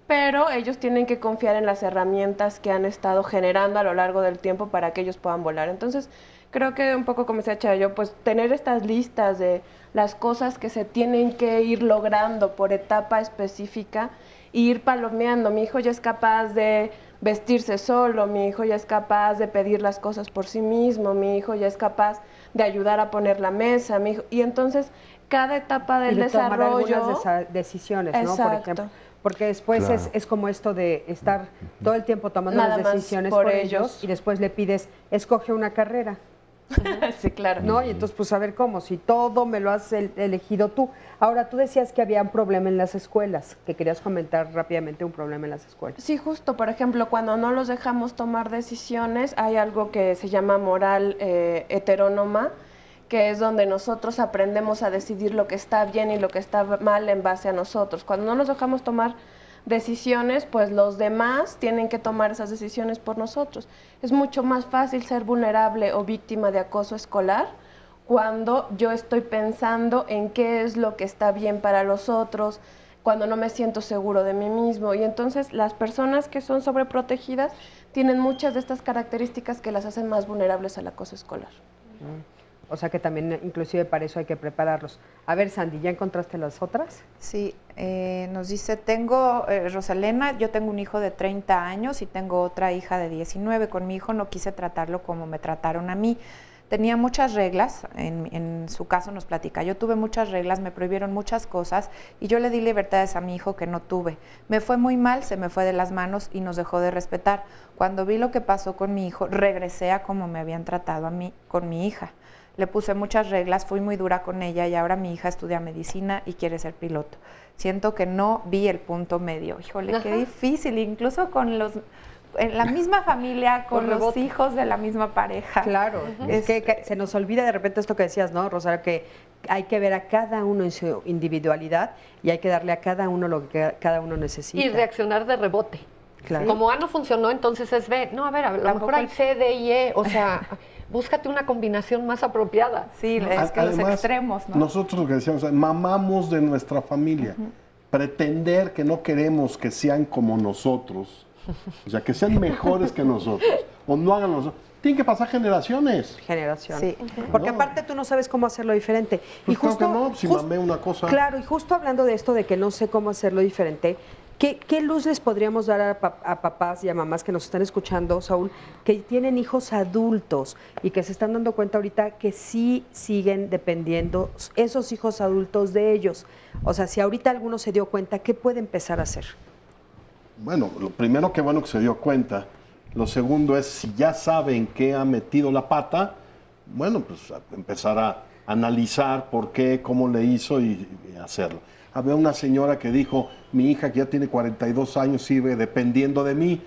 pero ellos tienen que confiar en las herramientas que han estado generando a lo largo del tiempo para que ellos puedan volar. Entonces, creo que un poco como decía Chayo, pues tener estas listas de las cosas que se tienen que ir logrando por etapa específica e ir palomeando. Mi hijo ya es capaz de vestirse solo, mi hijo ya es capaz de pedir las cosas por sí mismo, mi hijo ya es capaz de ayudar a poner la mesa, mi hijo, y entonces cada etapa del desarrollo... tomar algunas decisiones, ¿no? Exacto. Por ejemplo. Porque después es como esto de estar todo el tiempo tomando las decisiones por ellos y después le pides, escoge una carrera. Sí, claro. ¿No? Y entonces, pues a ver cómo, si todo me lo has elegido tú. Ahora, tú decías que había un problema en las escuelas, que querías comentar rápidamente un problema en las escuelas. Sí, justo, por ejemplo, cuando no los dejamos tomar decisiones, hay algo que se llama moral heterónoma, que es donde nosotros aprendemos a decidir lo que está bien y lo que está mal en base a nosotros. Cuando no nos dejamos tomar decisiones, pues los demás tienen que tomar esas decisiones por nosotros. Es mucho más fácil ser vulnerable o víctima de acoso escolar cuando yo estoy pensando en qué es lo que está bien para los otros, cuando no me siento seguro de mí mismo. Y entonces las personas que son sobreprotegidas tienen muchas de estas características que las hacen más vulnerables al acoso escolar. O sea que también inclusive para eso hay que prepararlos. A ver, Sandy, ¿ya encontraste las otras? Sí, nos dice, Rosalena, yo tengo un hijo de 30 años y tengo otra hija de 19. Con mi hijo no quise tratarlo como me trataron a mí. Tenía muchas reglas, en su caso nos platica, yo tuve muchas reglas, me prohibieron muchas cosas y yo le di libertades a mi hijo que no tuve. Me fue muy mal, se me fue de las manos y nos dejó de respetar. Cuando vi lo que pasó con mi hijo, regresé a como me habían tratado a mí, con mi hija. Le puse muchas reglas, fui muy dura con ella y ahora mi hija estudia medicina y quiere ser piloto. Siento que no vi el punto medio. Híjole, qué difícil, incluso con en la misma familia, con los hijos de la misma pareja. Claro, es que se nos olvida de repente esto que decías, ¿no, Rosario? Que hay que ver a cada uno en su individualidad y hay que darle a cada uno lo que cada uno necesita. Y reaccionar de rebote. Claro. Como A no funcionó, entonces es B. No, a lo mejor hay C, D y E. O sea, búscate una combinación más apropiada. Sí, es que Además, los extremos, ¿no? Nosotros lo que decíamos, mamamos de nuestra familia. Pretender que no queremos que sean como nosotros, o sea, que sean mejores que nosotros, o no hagan nosotros. Tienen que pasar generaciones. Sí. Porque aparte tú no sabes cómo hacerlo diferente. Pues y justo, claro que no, si mamé una cosa. Claro, y justo hablando de esto de que no sé cómo hacerlo diferente, ¿qué luz les podríamos dar a papás y a mamás que nos están escuchando, Saúl, que tienen hijos adultos y que se están dando cuenta ahorita que sí siguen dependiendo esos hijos adultos de ellos? O sea, si ahorita alguno se dio cuenta, ¿qué puede empezar a hacer? Bueno, lo primero, que bueno que se dio cuenta. Lo segundo es, si ya saben que ha metido la pata, bueno, pues empezar a analizar por qué, cómo le hizo y hacerlo. Había una señora que dijo, mi hija que ya tiene 42 años sigue dependiendo de mí.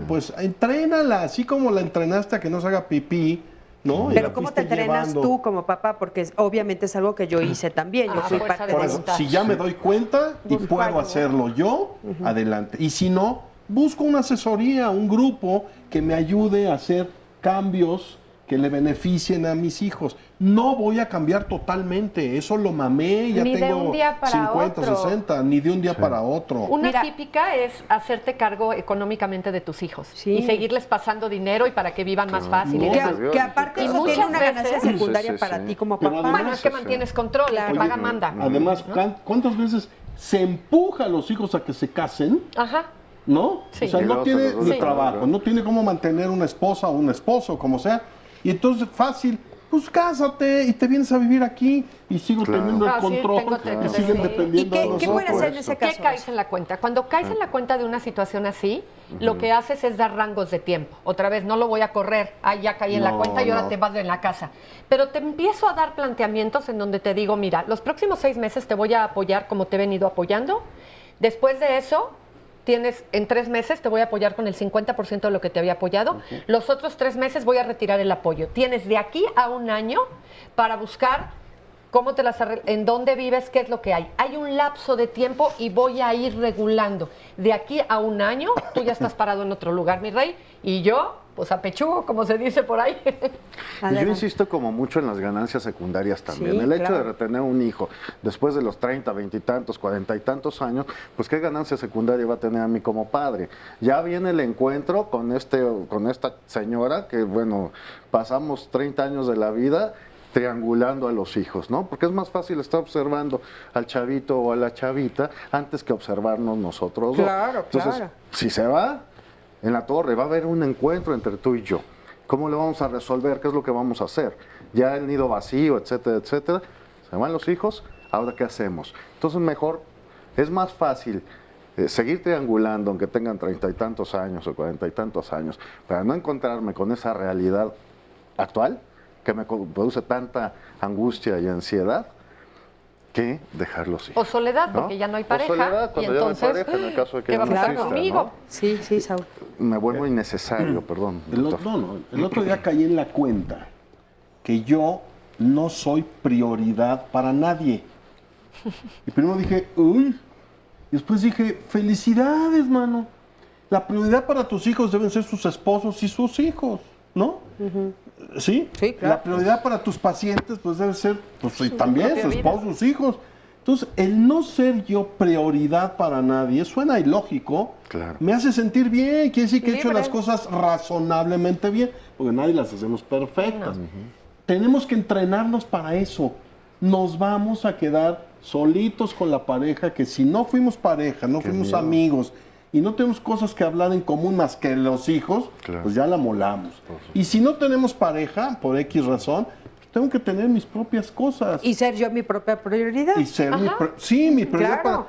Pues entrénala, así como la entrenaste a que no se haga pipí, ¿no? Pero ¿cómo te entrenas tú como papá? Porque obviamente es algo que yo hice también. Yo fui parte de eso. Si ya me doy cuenta y puedo hacerlo yo, adelante. Y si no, busco una asesoría, un grupo que me ayude a hacer cambios que le beneficien a mis hijos. No voy a cambiar totalmente, eso lo mamé, ya Ni tengo de un día para 50, otro. 60, ni de un día para otro. Una típica es hacerte cargo económicamente de tus hijos y seguirles pasando dinero y para que vivan más fácil. Que aparte eso tiene una ganancia secundaria para ti como papá. Bueno, es que mantienes control, el que paga manda. Además, ¿cuántas veces se empuja a los hijos a que se casen? ¿No? Sí. O sea, Y no luego tiene se los ni usa. trabajo, no tiene cómo mantener una esposa o un esposo, como sea. Y entonces, fácil, pues cásate y te vienes a vivir aquí y sigo teniendo el control y siguen dependiendo de nosotros. ¿Qué pueden hacer en ese caso? ¿Qué caes en la cuenta? Cuando caes en la cuenta de una situación así, lo que haces es dar rangos de tiempo. Otra vez, no lo voy a correr, ya caí en la cuenta y ahora te vas en la casa. Pero te empiezo a dar planteamientos en donde te digo, mira, los próximos 6 meses te voy a apoyar como te he venido apoyando. Después de eso, en 3 meses te voy a apoyar con el 50% de lo que te había apoyado. Los otros 3 meses voy a retirar el apoyo. Tienes de aquí a 1 año para buscar cómo te las en dónde vives, qué es lo que hay. Hay un lapso de tiempo y voy a ir regulando. De aquí a 1 año, tú ya estás parado en otro lugar, mi rey, y yo, pues a pechugo, como se dice por ahí. Y yo insisto como mucho en las ganancias secundarias también. Sí, el hecho claro. de retener un hijo después de los 30, 20 y tantos, 40 y tantos años, pues qué ganancia secundaria va a tener a mí como padre. Ya viene el encuentro con esta señora que, bueno, pasamos 30 años de la vida triangulando a los hijos, ¿no? Porque es más fácil estar observando al chavito o a la chavita antes que observarnos nosotros dos. Entonces, si se va en la torre, va a haber un encuentro entre tú y yo. ¿Cómo lo vamos a resolver? ¿Qué es lo que vamos a hacer? Ya el nido vacío, etcétera, etcétera. Se van los hijos, ¿ahora qué hacemos? Entonces mejor, es más fácil seguir triangulando, aunque tengan 30 y tantos años o 40 y tantos años, para no encontrarme con esa realidad actual que me produce tanta angustia y ansiedad, que dejarlos ir. O soledad, ¿no? porque ya no hay O pareja. soledad, y cuando ya no hay entonces, pareja, en el caso de que ¿qué va a ya no pasar exista, conmigo? ¿no? Sí, Saúl. Me vuelvo innecesario, perdón. El otro día caí en la cuenta que yo no soy prioridad para nadie. Y primero dije, uy, y después dije, felicidades, mano. La prioridad para tus hijos deben ser sus esposos y sus hijos, ¿no? ¿Sí? Sí, claro. La prioridad para tus pacientes pues debe ser, pues, también propia su vida. esposo, sus hijos. Entonces, el no ser yo prioridad para nadie suena ilógico, me hace sentir bien, quiere decir que he hecho las cosas razonablemente bien, porque nadie las hacemos perfectas. Tenemos que entrenarnos para eso. Nos vamos a quedar solitos con la pareja, que si no fuimos pareja, no fuimos amigos, y no tenemos cosas que hablar en común más que los hijos, pues ya la molamos. Y si no tenemos pareja, por X razón, tengo que tener mis propias cosas. Y ser yo mi propia prioridad. Y ser mi prioridad. Claro.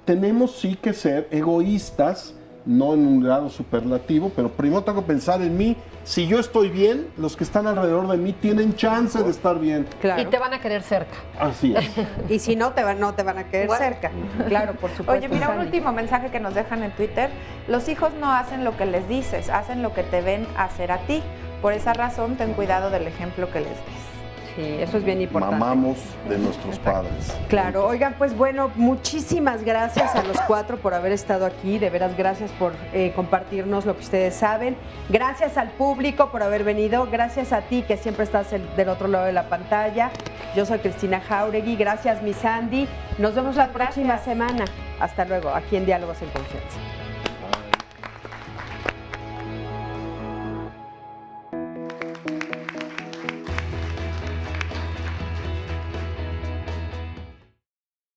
Tenemos sí que ser egoístas, no en un grado superlativo, pero primero tengo que pensar en mí. Si yo estoy bien, los que están alrededor de mí tienen chance de estar bien. Claro. Y te van a querer cerca. Así es. Y si no te van a querer cerca. Claro, por supuesto. Oye, mira, un Sandy. último mensaje que nos dejan en Twitter. Los hijos no hacen lo que les dices, hacen lo que te ven hacer a ti. Por esa razón, ten cuidado del ejemplo que les des. Sí, eso es bien importante. Mamamos de nuestros padres. Claro, oigan, pues bueno, muchísimas gracias a los 4 por haber estado aquí, de veras gracias por compartirnos lo que ustedes saben, gracias al público por haber venido, gracias a ti que siempre estás del otro lado de la pantalla, yo soy Cristina Jauregui, gracias mi Sandy, nos vemos la próxima semana, hasta luego, aquí en Diálogos en Confianza.